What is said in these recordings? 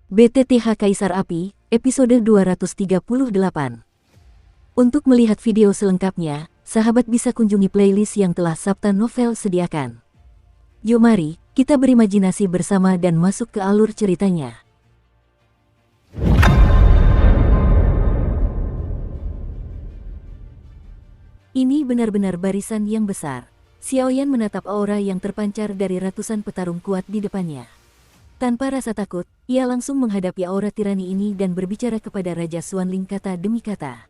BTTH Kaisar Api, episode 238. Untuk melihat video selengkapnya, sahabat bisa kunjungi playlist yang telah Sabta Novel sediakan. Yuk mari, kita berimajinasi bersama dan masuk ke alur ceritanya. Ini benar-benar barisan yang besar. Xiaoyan menatap aura yang terpancar dari ratusan petarung kuat di depannya. Tanpa rasa takut, ia langsung menghadapi aura tirani ini dan berbicara kepada Raja Xuanling kata demi kata.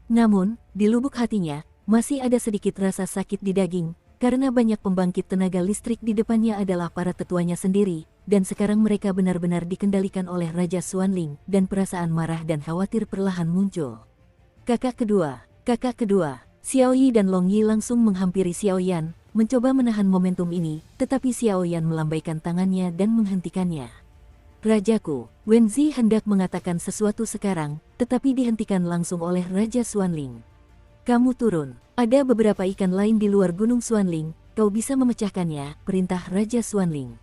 Namun, di lubuk hatinya, masih ada sedikit rasa sakit di daging, karena banyak pembangkit tenaga listrik di depannya adalah para tetuanya sendiri, dan sekarang mereka benar-benar dikendalikan oleh Raja Xuanling, dan perasaan marah dan khawatir perlahan muncul. Kakak kedua, Xiao Yi dan Long Yi langsung menghampiri Xiaoyan, mencoba menahan momentum ini, tetapi Xiaoyan melambaikan tangannya dan menghentikannya. Rajaku, Wenzi hendak mengatakan sesuatu sekarang, tetapi dihentikan langsung oleh Raja Xuanling. Kamu turun, ada beberapa ikan lain di luar Gunung Xuanling, kau bisa memecahkannya, perintah Raja Xuanling.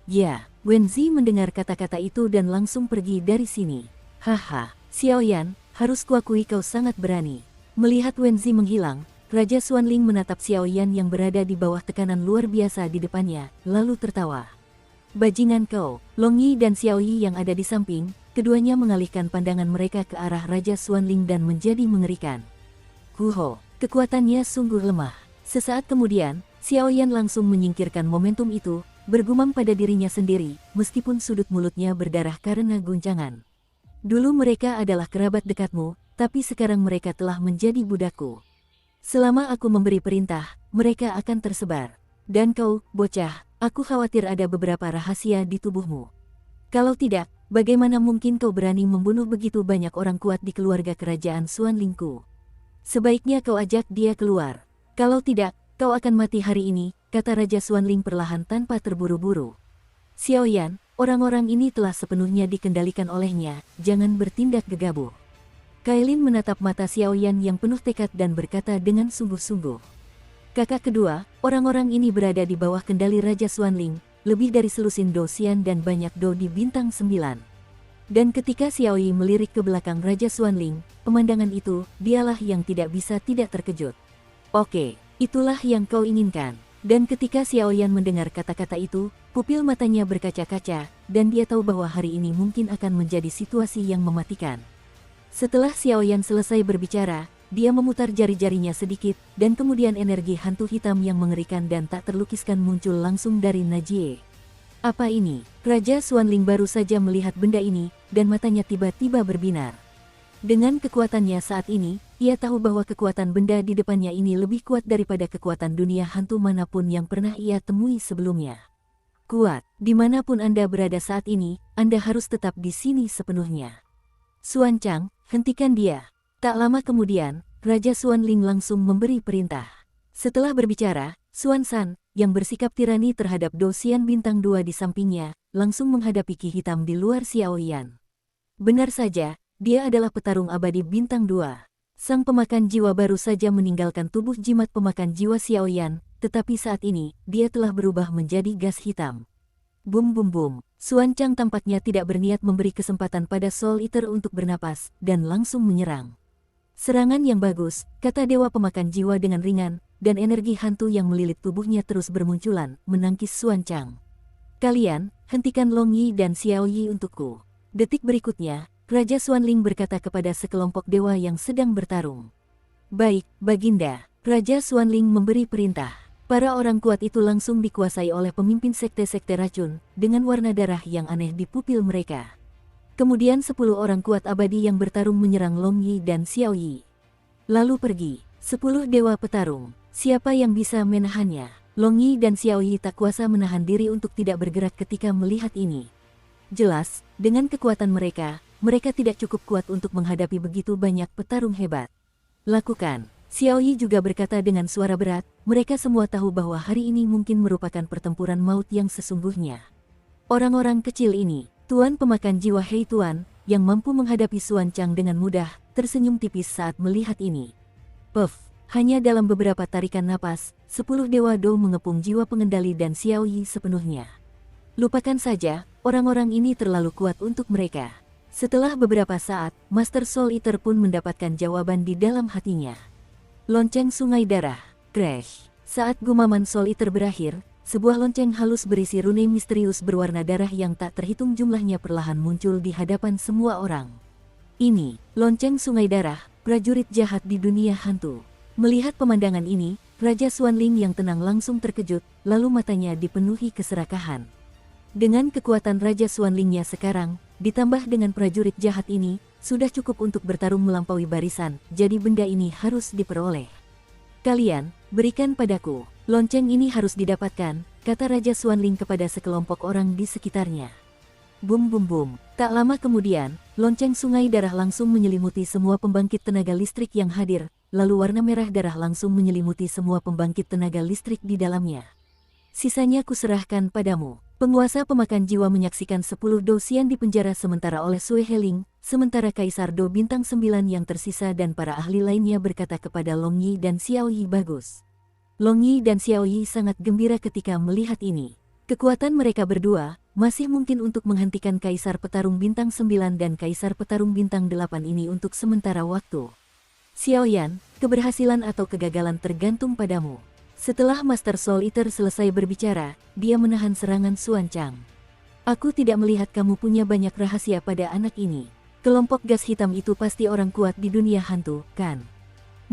Ya, Wenzi mendengar kata-kata itu dan langsung pergi dari sini. Haha, Xiaoyan, harus kuakui kau sangat berani. Melihat Wenzi menghilang, Raja Xuanling menatap Xiaoyan yang berada di bawah tekanan luar biasa di depannya, lalu tertawa. Bajingan kau, Long Yi dan Xiao Yi yang ada di samping, keduanya mengalihkan pandangan mereka ke arah Raja Xuanling dan menjadi mengerikan. Huho, kekuatannya sungguh lemah. Sesaat kemudian, Xiaoyan langsung menyingkirkan momentum itu, bergumam pada dirinya sendiri, meskipun sudut mulutnya berdarah karena guncangan. Dulu mereka adalah kerabat dekatmu, tapi sekarang mereka telah menjadi budakku. Selama aku memberi perintah, mereka akan tersebar. Dan kau, bocah, aku khawatir ada beberapa rahasia di tubuhmu. Kalau tidak, bagaimana mungkin kau berani membunuh begitu banyak orang kuat di keluarga kerajaan Xuanlingku? Sebaiknya kau ajak dia keluar. Kalau tidak, kau akan mati hari ini, kata Raja Xuanling perlahan tanpa terburu-buru. Xiaoyan, orang-orang ini telah sepenuhnya dikendalikan olehnya, jangan bertindak gegabah. Kailin menatap mata Xiaoyan yang penuh tekad dan berkata dengan sungguh-sungguh. Kakak kedua, orang-orang ini berada di bawah kendali Raja Xuanling, lebih dari selusin dosian dan banyak do di bintang 9. Dan ketika Xiao Yi melirik ke belakang Raja Xuanling, pemandangan itu, dialah yang tidak bisa tidak terkejut. Oke, itulah yang kau inginkan. Dan ketika Xiaoyan mendengar kata-kata itu, pupil matanya berkaca-kaca, dan dia tahu bahwa hari ini mungkin akan menjadi situasi yang mematikan. Setelah Xiaoyan selesai berbicara, dia memutar jari-jarinya sedikit, dan kemudian energi hantu hitam yang mengerikan dan tak terlukiskan muncul langsung dari Najie. Apa ini? Raja Xuanling baru saja melihat benda ini, dan matanya tiba-tiba berbinar. Dengan kekuatannya saat ini, ia tahu bahwa kekuatan benda di depannya ini lebih kuat daripada kekuatan dunia hantu manapun yang pernah ia temui sebelumnya. Kuat, dimanapun Anda berada saat ini, Anda harus tetap di sini sepenuhnya. Xuanchang, hentikan dia. Tak lama kemudian, Raja Xuanling langsung memberi perintah. Setelah berbicara, Xuanshan, yang bersikap tirani terhadap dosian bintang 2 di sampingnya, langsung menghadapi Ki Hitam di luar Xiaoyan. Benar saja, dia adalah petarung abadi bintang 2. Sang pemakan jiwa baru saja meninggalkan tubuh jimat pemakan jiwa Xiaoyan, tetapi saat ini, dia telah berubah menjadi gas hitam. Bum bum bum, Xuanchang tampaknya tidak berniat memberi kesempatan pada Soul Eater untuk bernapas, dan langsung menyerang. Serangan yang bagus, kata dewa pemakan jiwa dengan ringan, dan energi hantu yang melilit tubuhnya terus bermunculan, menangkis Xuanchang. Kalian, hentikan Long Yi dan Xiao Yi untukku. Detik berikutnya, Raja Xuanling berkata kepada sekelompok dewa yang sedang bertarung. Baik, Baginda, Raja Xuanling memberi perintah. Para orang kuat itu langsung dikuasai oleh pemimpin sekte-sekte racun, dengan warna darah yang aneh di pupil mereka. Kemudian 10 orang kuat abadi yang bertarung menyerang Long Yi dan Xiao Yi. Lalu pergi, 10 dewa petarung, siapa yang bisa menahannya? Long Yi dan Xiao Yi tak kuasa menahan diri untuk tidak bergerak ketika melihat ini. Jelas, dengan kekuatan mereka, mereka tidak cukup kuat untuk menghadapi begitu banyak petarung hebat. Lakukan. Xiao Yi juga berkata dengan suara berat, mereka semua tahu bahwa hari ini mungkin merupakan pertempuran maut yang sesungguhnya. Orang-orang kecil ini, Tuan pemakan jiwa Hei Tuan, yang mampu menghadapi Xuanchang dengan mudah, tersenyum tipis saat melihat ini. Puff, hanya dalam beberapa tarikan napas, 10 dewa Do mengepung jiwa pengendali dan Xiao Yi sepenuhnya. Lupakan saja, orang-orang ini terlalu kuat untuk mereka. Setelah beberapa saat, Master Soul Eater pun mendapatkan jawaban di dalam hatinya. Lonceng Sungai Darah, crash. Saat gumaman Soul Eater berakhir, sebuah lonceng halus berisi rune misterius berwarna darah yang tak terhitung jumlahnya perlahan muncul di hadapan semua orang. Ini, lonceng Sungai Darah, prajurit jahat di dunia hantu. Melihat pemandangan ini, Raja Xuanling yang tenang langsung terkejut, lalu matanya dipenuhi keserakahan. Dengan kekuatan Raja Xuanlingnya sekarang, ditambah dengan prajurit jahat ini, sudah cukup untuk bertarung melampaui barisan, jadi benda ini harus diperoleh. Kalian, berikan padaku, lonceng ini harus didapatkan, kata Raja Xuanling kepada sekelompok orang di sekitarnya. Bum bum bum, tak lama kemudian, lonceng Sungai Darah langsung menyelimuti semua pembangkit tenaga listrik yang hadir, lalu warna merah darah langsung menyelimuti semua pembangkit tenaga listrik di dalamnya. Sisanya kuserahkan padamu. Penguasa pemakan jiwa menyaksikan 10 dosian dipenjara sementara oleh Sui Heling, sementara Kaisar Do Bintang 9 yang tersisa dan para ahli lainnya berkata kepada Long Yi dan Xiao Yi bagus. Long Yi dan Xiao Yi sangat gembira ketika melihat ini. Kekuatan mereka berdua masih mungkin untuk menghentikan Kaisar Petarung Bintang 9 dan Kaisar Petarung Bintang 8 ini untuk sementara waktu. Xiao Yan, keberhasilan atau kegagalan tergantung padamu. Setelah Master Soul Eater selesai berbicara, dia menahan serangan Xuan Chang. Aku tidak melihat kamu punya banyak rahasia pada anak ini. Kelompok gas hitam itu pasti orang kuat di dunia hantu, kan?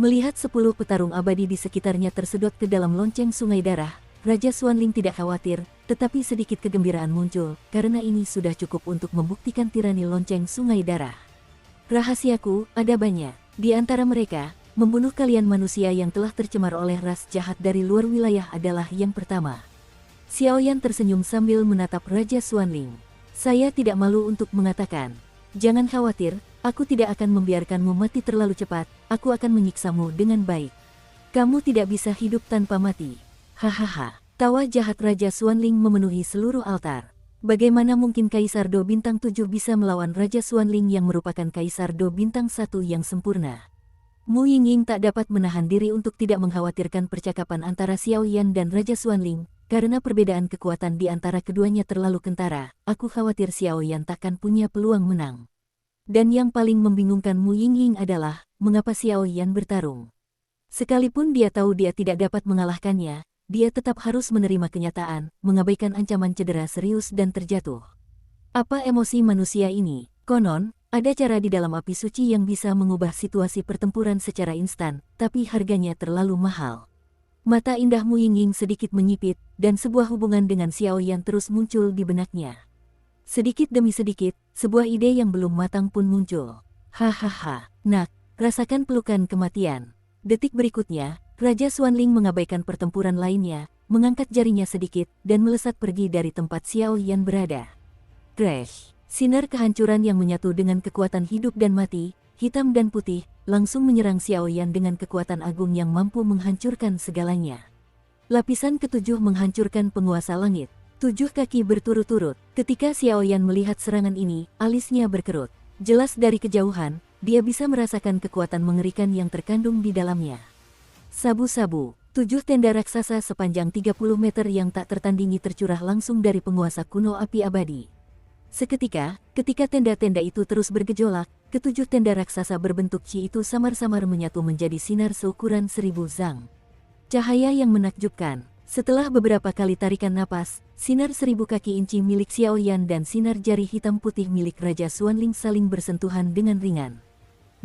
Melihat 10 petarung abadi di sekitarnya tersedot ke dalam lonceng Sungai Darah, Raja Xuanling tidak khawatir, tetapi sedikit kegembiraan muncul, karena ini sudah cukup untuk membuktikan tirani lonceng Sungai Darah. Rahasiaku ada banyak. Di antara mereka, membunuh kalian manusia yang telah tercemar oleh ras jahat dari luar wilayah adalah yang pertama. Xiao Yan tersenyum sambil menatap Raja Xuanling. Saya tidak malu untuk mengatakan, jangan khawatir, aku tidak akan membiarkanmu mati terlalu cepat, aku akan menyiksamu dengan baik. Kamu tidak bisa hidup tanpa mati. Hahaha, tawa jahat Raja Xuanling memenuhi seluruh altar. Bagaimana mungkin Kaisar Do Bintang 7 bisa melawan Raja Xuanling yang merupakan Kaisar Do Bintang 1 yang sempurna? Mu Yingying tak dapat menahan diri untuk tidak mengkhawatirkan percakapan antara Xiao Yan dan Raja Xuanling, karena perbedaan kekuatan di antara keduanya terlalu kentara. Aku khawatir Xiao Yan takkan punya peluang menang. Dan yang paling membingungkan Mu Yingying adalah, mengapa Xiao Yan bertarung. Sekalipun dia tahu dia tidak dapat mengalahkannya, dia tetap harus menerima kenyataan, mengabaikan ancaman cedera serius dan terjatuh. Apa emosi manusia ini? Konon, ada cara di dalam api suci yang bisa mengubah situasi pertempuran secara instan, tapi harganya terlalu mahal. Mata indah Mu Yingying sedikit menyipit, dan sebuah hubungan dengan Xiao Yan terus muncul di benaknya. Sedikit demi sedikit, sebuah ide yang belum matang pun muncul. Hahaha, nak, rasakan pelukan kematian. Detik berikutnya, Raja Xuanling mengabaikan pertempuran lainnya, mengangkat jarinya sedikit, dan melesat pergi dari tempat Xiao Yan berada. Crash! Sinar kehancuran yang menyatu dengan kekuatan hidup dan mati, hitam dan putih, langsung menyerang Xiao Yan dengan kekuatan agung yang mampu menghancurkan segalanya. Lapisan ketujuh menghancurkan penguasa langit. 7 kaki berturut-turut. Ketika Xiao Yan melihat serangan ini, alisnya berkerut. Jelas dari kejauhan, dia bisa merasakan kekuatan mengerikan yang terkandung di dalamnya. Sabu-sabu, 7 tenda raksasa sepanjang 30 meter yang tak tertandingi tercurah langsung dari penguasa kuno api abadi. Seketika, ketika tenda-tenda itu terus bergejolak, ketujuh tenda raksasa berbentuk Qi itu samar-samar menyatu menjadi sinar seukuran 1000 zang. Cahaya yang menakjubkan. Setelah beberapa kali tarikan napas, sinar 1000 kaki inci milik Xiao Yan dan sinar jari hitam putih milik Raja Xuanling saling bersentuhan dengan ringan.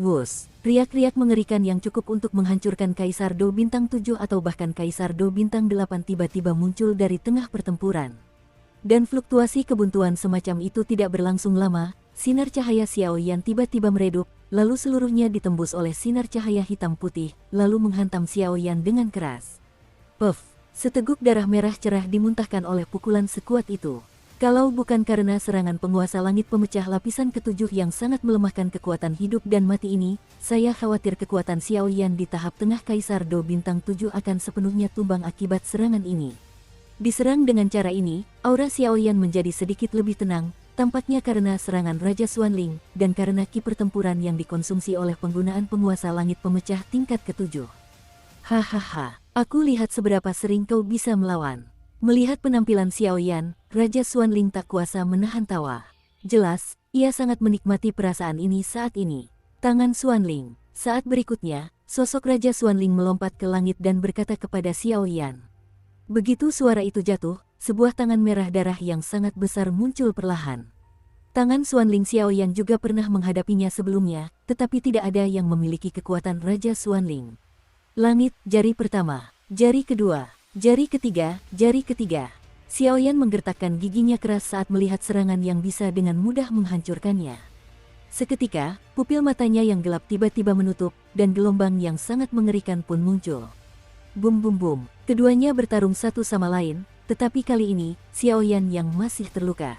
Wus, riak-riak mengerikan yang cukup untuk menghancurkan Kaisar Do Bintang 7 atau bahkan Kaisar Do Bintang 8 tiba-tiba muncul dari tengah pertempuran. Dan fluktuasi kebuntuan semacam itu tidak berlangsung lama, sinar cahaya Xiao Yan tiba-tiba meredup, lalu seluruhnya ditembus oleh sinar cahaya hitam putih, lalu menghantam Xiao Yan dengan keras. Puff, seteguk darah merah cerah dimuntahkan oleh pukulan sekuat itu. Kalau bukan karena serangan penguasa langit pemecah lapisan ketujuh yang sangat melemahkan kekuatan hidup dan mati ini, saya khawatir kekuatan Xiao Yan di tahap tengah Kaisar Do Bintang 7 akan sepenuhnya tumbang akibat serangan ini. Diserang dengan cara ini, aura Xiao Yan menjadi sedikit lebih tenang, tampaknya karena serangan Raja Xuanling, dan karena ki pertempuran yang dikonsumsi oleh penggunaan penguasa langit pemecah tingkat ke-7. Hahaha, aku lihat seberapa sering kau bisa melawan. Melihat penampilan Xiaoyan, Raja Xuanling tak kuasa menahan tawa. Jelas, ia sangat menikmati perasaan ini saat ini. Tangan Xuanling. Saat berikutnya, sosok Raja Xuanling melompat ke langit dan berkata kepada Xiaoyan. Begitu suara itu jatuh, sebuah tangan merah darah yang sangat besar muncul perlahan. Tangan Xuanling Xiaoyan juga pernah menghadapinya sebelumnya, tetapi tidak ada yang memiliki kekuatan Raja Xuanling. Langit, jari pertama, jari kedua, jari ketiga, jari ketiga. Xiaoyan menggertakkan giginya keras saat melihat serangan yang bisa dengan mudah menghancurkannya. Seketika, pupil matanya yang gelap tiba-tiba menutup, dan gelombang yang sangat mengerikan pun muncul. Bum bum bum, keduanya bertarung satu sama lain, tetapi kali ini, Xiaoyan yang masih terluka.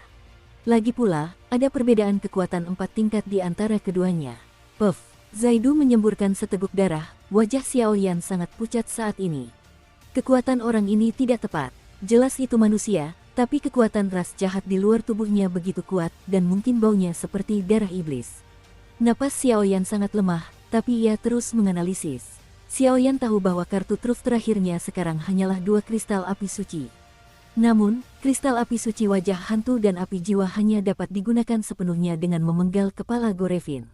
Lagi pula, ada perbedaan kekuatan 4 tingkat di antara keduanya. Puff, Zaidu menyemburkan seteguk darah, wajah Xiaoyan sangat pucat saat ini. Kekuatan orang ini tidak tepat, jelas itu manusia, tapi kekuatan ras jahat di luar tubuhnya begitu kuat dan mungkin baunya seperti darah iblis. Napas Xiaoyan sangat lemah, tapi ia terus menganalisis. Xiaoyan tahu bahwa kartu truf terakhirnya sekarang hanyalah 2 kristal api suci. Namun, kristal api suci wajah hantu dan api jiwa hanya dapat digunakan sepenuhnya dengan memenggal kepala Gorevin.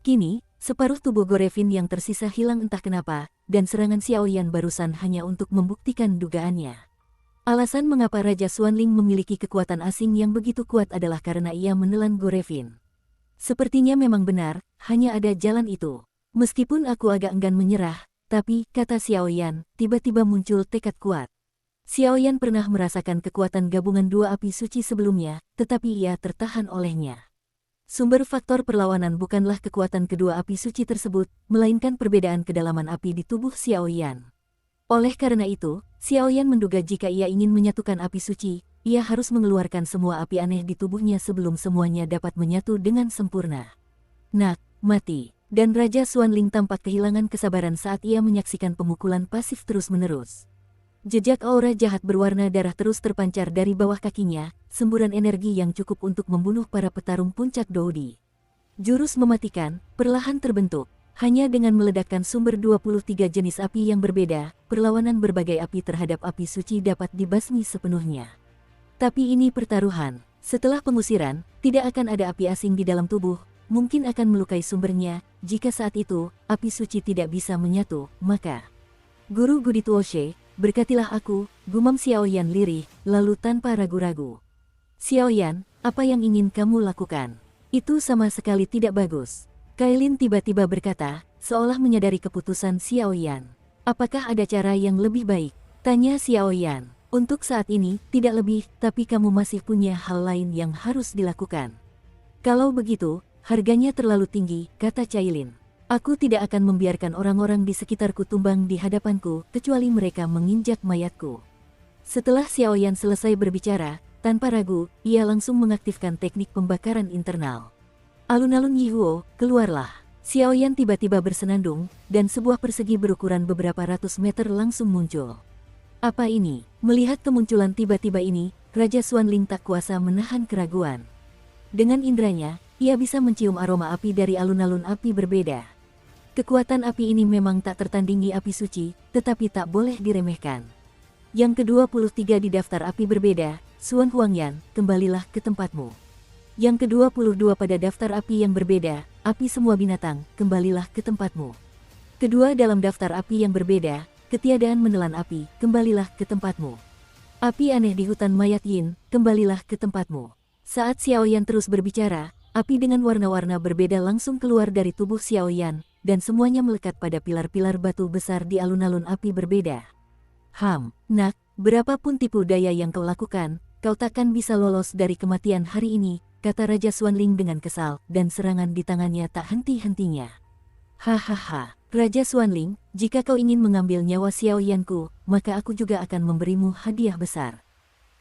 Kini, separuh tubuh Gorevin yang tersisa hilang entah kenapa, dan serangan Xiaoyan barusan hanya untuk membuktikan dugaannya. Alasan mengapa Raja Xuanling memiliki kekuatan asing yang begitu kuat adalah karena ia menelan Gorevin. Sepertinya memang benar, hanya ada jalan itu. Meskipun aku agak enggan menyerah, tapi, kata Xiaoyan, tiba-tiba muncul tekad kuat. Xiaoyan pernah merasakan kekuatan gabungan 2 api suci sebelumnya, tetapi ia tertahan olehnya. Sumber faktor perlawanan bukanlah kekuatan kedua api suci tersebut, melainkan perbedaan kedalaman api di tubuh Xiaoyan. Oleh karena itu, Xiaoyan menduga jika ia ingin menyatukan api suci, ia harus mengeluarkan semua api aneh di tubuhnya sebelum semuanya dapat menyatu dengan sempurna. Nak, mati. Dan Raja Xuanling tampak kehilangan kesabaran saat ia menyaksikan pemukulan pasif terus-menerus. Jejak aura jahat berwarna darah terus terpancar dari bawah kakinya, semburan energi yang cukup untuk membunuh para petarung puncak Doudi. Jurus mematikan, perlahan terbentuk. Hanya dengan meledakkan sumber 23 jenis api yang berbeda, perlawanan berbagai api terhadap api suci dapat dibasmi sepenuhnya. Tapi ini pertaruhan. Setelah pengusiran, tidak akan ada api asing di dalam tubuh, mungkin akan melukai sumbernya. Jika saat itu, api suci tidak bisa menyatu, maka... Guru Gudituoshe, berkatilah aku, gumam Xiaoyan lirih, lalu tanpa ragu-ragu. Xiaoyan, apa yang ingin kamu lakukan? Itu sama sekali tidak bagus. Kailin tiba-tiba berkata, seolah menyadari keputusan Xiaoyan. Apakah ada cara yang lebih baik? Tanya Xiaoyan. Untuk saat ini, tidak lebih, tapi kamu masih punya hal lain yang harus dilakukan. Kalau begitu, harganya terlalu tinggi, kata Cailin. Aku tidak akan membiarkan orang-orang di sekitarku tumbang di hadapanku, kecuali mereka menginjak mayatku. Setelah Xiaoyan selesai berbicara, tanpa ragu, ia langsung mengaktifkan teknik pembakaran internal. Alun-alun Yihuo, keluarlah. Xiaoyan tiba-tiba bersenandung, dan sebuah persegi berukuran beberapa ratus meter langsung muncul. Apa ini? Melihat kemunculan tiba-tiba ini, Raja Xuanling tak kuasa menahan keraguan. Dengan indranya, ia bisa mencium aroma api dari alun-alun api berbeda. Kekuatan api ini memang tak tertandingi api suci, tetapi tak boleh diremehkan. Yang ke-23 di daftar api berbeda, Xuan Huangyan, kembalilah ke tempatmu. Yang ke-22 pada daftar api yang berbeda, api semua binatang, kembalilah ke tempatmu. Kedua dalam daftar api yang berbeda, ketiadaan menelan api, kembalilah ke tempatmu. Api aneh di hutan mayat Yin, kembalilah ke tempatmu. Saat Xiaoyan terus berbicara, api dengan warna-warna berbeda langsung keluar dari tubuh Xiaoyan, dan semuanya melekat pada pilar-pilar batu besar di alun-alun api berbeda. Nak, berapapun tipu daya yang kau lakukan, kau takkan bisa lolos dari kematian hari ini, kata Raja Xuanling dengan kesal, dan serangan di tangannya tak henti-hentinya. Hahaha, Raja Xuanling, jika kau ingin mengambil nyawa Xiaoyanku, maka aku juga akan memberimu hadiah besar.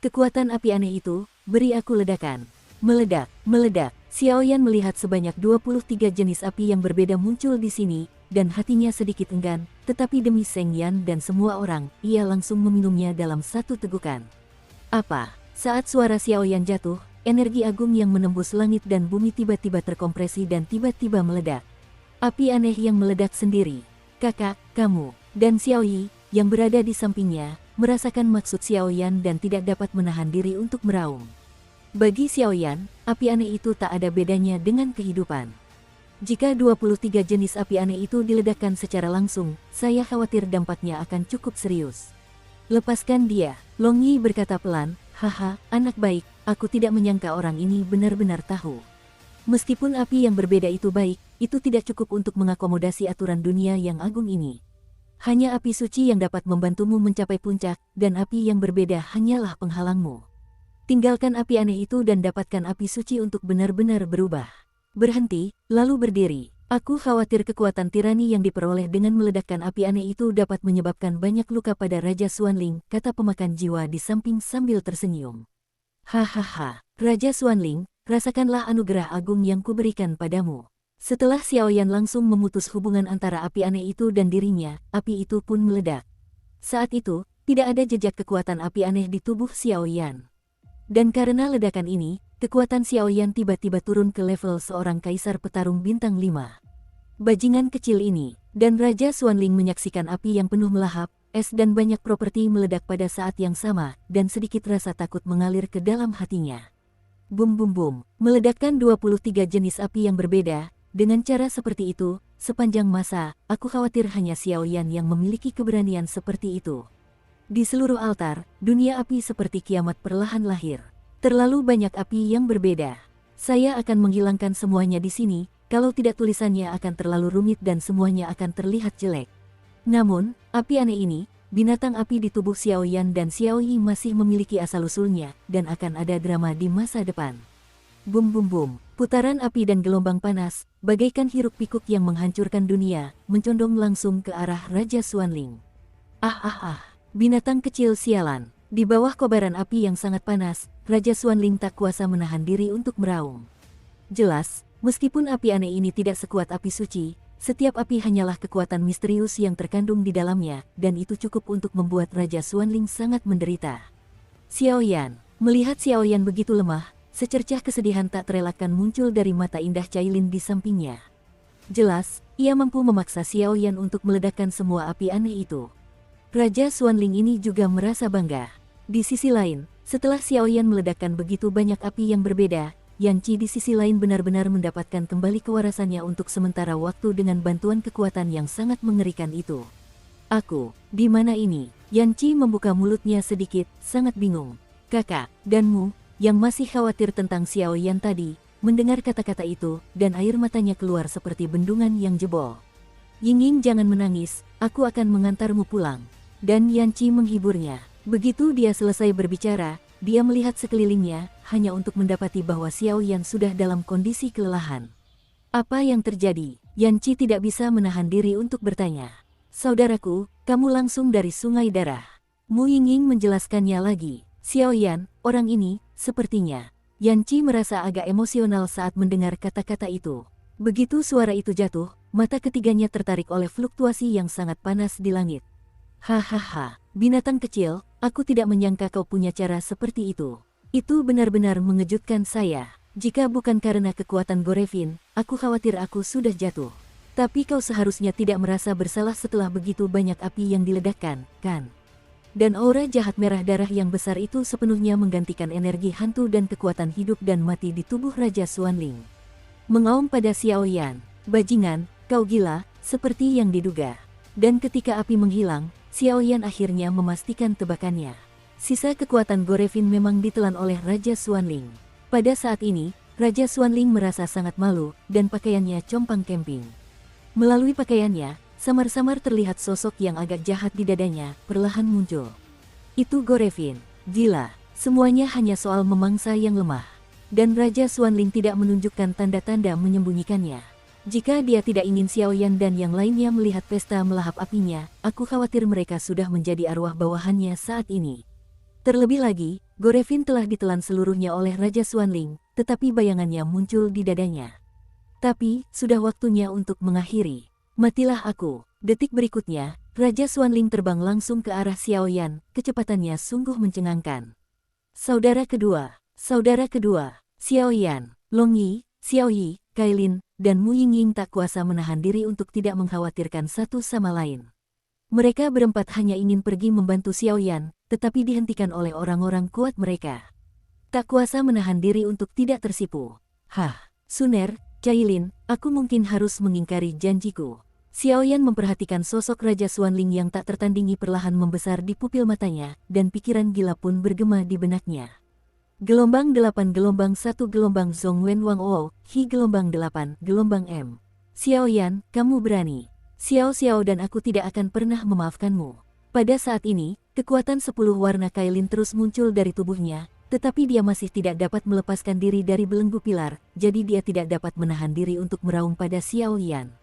Kekuatan api aneh itu, beri aku ledakan. Meledak, meledak. Xiaoyan melihat sebanyak 23 jenis api yang berbeda muncul di sini, dan hatinya sedikit enggan, tetapi demi Seng Yan dan semua orang, ia langsung meminumnya dalam satu tegukan. Apa? Saat suara Xiaoyan jatuh, energi agung yang menembus langit dan bumi tiba-tiba terkompresi dan tiba-tiba meledak. Api aneh yang meledak sendiri. Kakak, kamu, dan Xiaoyi, yang berada di sampingnya, merasakan maksud Xiaoyan dan tidak dapat menahan diri untuk meraung. Bagi Xiaoyan, api aneh itu tak ada bedanya dengan kehidupan. Jika 23 jenis api aneh itu diledakkan secara langsung, saya khawatir dampaknya akan cukup serius. Lepaskan dia, Long Yi berkata pelan, haha, anak baik, aku tidak menyangka orang ini benar-benar tahu. Meskipun api yang berbeda itu baik, itu tidak cukup untuk mengakomodasi aturan dunia yang agung ini. Hanya api suci yang dapat membantumu mencapai puncak, dan api yang berbeda hanyalah penghalangmu. Tinggalkan api aneh itu dan dapatkan api suci untuk benar-benar berubah. Berhenti, lalu berdiri. Aku khawatir kekuatan tirani yang diperoleh dengan meledakkan api aneh itu dapat menyebabkan banyak luka pada Raja Xuanling, kata pemakan jiwa di samping sambil tersenyum. Hahaha, Raja Xuanling, rasakanlah anugerah agung yang kuberikan padamu. Setelah Xiaoyan langsung memutus hubungan antara api aneh itu dan dirinya, api itu pun meledak. Saat itu, tidak ada jejak kekuatan api aneh di tubuh Xiaoyan. Dan karena ledakan ini, kekuatan Xiaoyan tiba-tiba turun ke level seorang kaisar petarung bintang 5. Bajingan kecil ini, dan Raja Xuanling menyaksikan api yang penuh melahap, es dan banyak properti meledak pada saat yang sama, dan sedikit rasa takut mengalir ke dalam hatinya. Bum bum bum, meledakkan 23 jenis api yang berbeda, dengan cara seperti itu, sepanjang masa, aku khawatir hanya Xiaoyan yang memiliki keberanian seperti itu. Di seluruh altar, dunia api seperti kiamat perlahan lahir. Terlalu banyak api yang berbeda. Saya akan menghilangkan semuanya di sini, kalau tidak tulisannya akan terlalu rumit dan semuanya akan terlihat jelek. Namun, api aneh ini, binatang api di tubuh Xiaoyan dan Xiaoyi masih memiliki asal-usulnya, dan akan ada drama di masa depan. Bum bum bum, putaran api dan gelombang panas, bagaikan hiruk-pikuk yang menghancurkan dunia, mencondong langsung ke arah Raja Xuanling. Binatang kecil sialan. Di bawah kobaran api yang sangat panas, Raja Xuanling tak kuasa menahan diri untuk meraung. Jelas, meskipun api aneh ini tidak sekuat api suci, setiap api hanyalah kekuatan misterius yang terkandung di dalamnya, dan itu cukup untuk membuat Raja Xuanling sangat menderita. Xiaoyan, melihat Xiaoyan begitu lemah, secercah kesedihan tak terelakkan muncul dari mata indah Cailin di sampingnya. Jelas, ia mampu memaksa Xiaoyan untuk meledakkan semua api aneh itu. Raja Xuanling ini juga merasa bangga. Di sisi lain, setelah Xiaoyan meledakkan begitu banyak api yang berbeda, Yan Qi di sisi lain benar-benar mendapatkan kembali kewarasannya untuk sementara waktu dengan bantuan kekuatan yang sangat mengerikan itu. Aku, di mana ini? Yan Qi membuka mulutnya sedikit, sangat bingung. Kakak, danmu, yang masih khawatir tentang Xiaoyan tadi, mendengar kata-kata itu, dan air matanya keluar seperti bendungan yang jebol. Ying, jangan menangis, aku akan mengantarmu pulang. Dan Yan Qi menghiburnya. Begitu dia selesai berbicara, dia melihat sekelilingnya, hanya untuk mendapati bahwa Xiaoyan sudah dalam kondisi kelelahan. Apa yang terjadi? Yan Qi tidak bisa menahan diri untuk bertanya. Saudaraku, kamu langsung dari Sungai Darah. Mu Ying menjelaskannya lagi. Xiaoyan, orang ini, sepertinya. Yan Qi merasa agak emosional saat mendengar kata-kata itu. Begitu suara itu jatuh, mata ketiganya tertarik oleh fluktuasi yang sangat panas di langit. Hahaha, binatang kecil, aku tidak menyangka kau punya cara seperti itu. Itu benar-benar mengejutkan saya. Jika bukan karena kekuatan Gorevin, aku khawatir aku sudah jatuh. Tapi kau seharusnya tidak merasa bersalah setelah begitu banyak api yang diledakkan, kan? Dan aura jahat merah darah yang besar itu sepenuhnya menggantikan energi hantu dan kekuatan hidup dan mati di tubuh Raja Xuanling. Mengaum pada Xiaoyan, bajingan, kau gila, seperti yang diduga. Dan ketika api menghilang, Xiaoyan akhirnya memastikan tebakannya. Sisa kekuatan Gorevin memang ditelan oleh Raja Xuanling. Pada saat ini, Raja Xuanling merasa sangat malu, dan pakaiannya compang-camping. Melalui pakaiannya, samar-samar terlihat sosok yang agak jahat di dadanya, perlahan muncul. Itu Gorevin, gila, semuanya hanya soal memangsa yang lemah. Dan Raja Xuanling tidak menunjukkan tanda-tanda menyembunyikannya. Jika dia tidak ingin Xiaoyan dan yang lainnya melihat pesta melahap apinya, aku khawatir mereka sudah menjadi arwah bawahannya saat ini. Terlebih lagi, Gorevin telah ditelan seluruhnya oleh Raja Xuanling, tetapi bayangannya muncul di dadanya. Tapi, sudah waktunya untuk mengakhiri. Matilah aku. Detik berikutnya, Raja Xuanling terbang langsung ke arah Xiaoyan, kecepatannya sungguh mencengangkan. Saudara kedua, Xiaoyan, Long Yi, Xiaoyi, Cailin, dan Mu Ying tak kuasa menahan diri untuk tidak mengkhawatirkan satu sama lain. Mereka berempat hanya ingin pergi membantu Xiaoyan, tetapi dihentikan oleh orang-orang kuat mereka. Tak kuasa menahan diri untuk tidak tersipu. Hah, Suner, Cailin, aku mungkin harus mengingkari janjiku. Xiaoyan memperhatikan sosok Raja Xuanling yang tak tertandingi perlahan membesar di pupil matanya, dan pikiran gila pun bergema di benaknya. Gelombang 8 gelombang 1 gelombang Zhongwen Wang Ou, Hi gelombang 8 gelombang M. Xiaoyan, kamu berani. Xiao Xiao dan aku tidak akan pernah memaafkanmu. Pada saat ini, kekuatan 10 warna Kailin terus muncul dari tubuhnya, tetapi dia masih tidak dapat melepaskan diri dari belenggu pilar, jadi dia tidak dapat menahan diri untuk meraung pada Xiaoyan.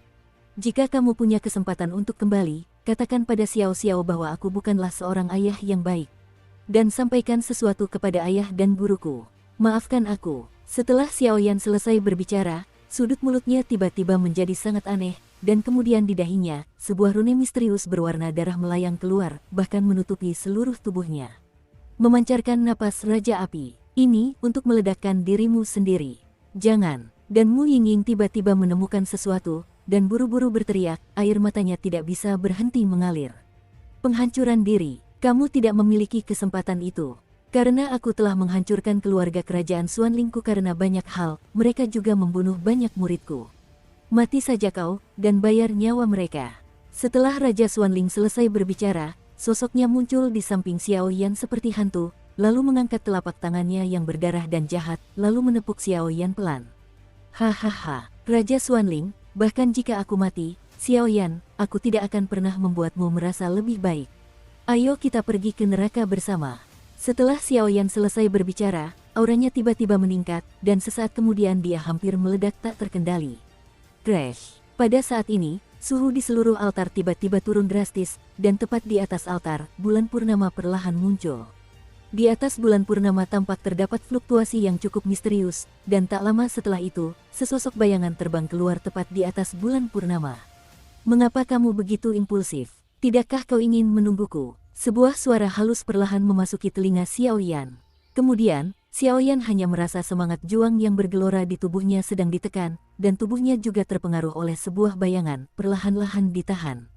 Jika kamu punya kesempatan untuk kembali, katakan pada Xiao Xiao bahwa aku bukanlah seorang ayah yang baik. Dan sampaikan sesuatu kepada ayah dan guruku. Maafkan aku. Setelah Xiaoyan selesai berbicara, sudut mulutnya tiba-tiba menjadi sangat aneh, dan kemudian di dahinya, sebuah rune misterius berwarna darah melayang keluar, bahkan menutupi seluruh tubuhnya. Memancarkan napas Raja Api. Ini untuk meledakkan dirimu sendiri. Jangan. Dan Mu Yingying tiba-tiba menemukan sesuatu, dan buru-buru berteriak, air matanya tidak bisa berhenti mengalir. Penghancuran diri. Kamu tidak memiliki kesempatan itu. Karena aku telah menghancurkan keluarga kerajaan Xuanlingku karena banyak hal, mereka juga membunuh banyak muridku. Mati saja kau, dan bayar nyawa mereka. Setelah Raja Xuanling selesai berbicara, sosoknya muncul di samping Xiaoyan seperti hantu, lalu mengangkat telapak tangannya yang berdarah dan jahat, lalu menepuk Xiaoyan pelan. Hahaha, Raja Xuanling, bahkan jika aku mati, Xiaoyan, aku tidak akan pernah membuatmu merasa lebih baik. Ayo kita pergi ke neraka bersama. Setelah Xiaoyan selesai berbicara, auranya tiba-tiba meningkat, dan sesaat kemudian dia hampir meledak tak terkendali. Crash. Pada saat ini, suhu di seluruh altar tiba-tiba turun drastis, dan tepat di atas altar, bulan purnama perlahan muncul. Di atas bulan purnama tampak terdapat fluktuasi yang cukup misterius, dan tak lama setelah itu, sesosok bayangan terbang keluar tepat di atas bulan purnama. Mengapa kamu begitu impulsif? Tidakkah kau ingin menungguku? Sebuah suara halus perlahan memasuki telinga Xiaoyan. Kemudian, Xiaoyan hanya merasa semangat juang yang bergelora di tubuhnya sedang ditekan, dan tubuhnya juga terpengaruh oleh sebuah bayangan, perlahan-lahan ditahan.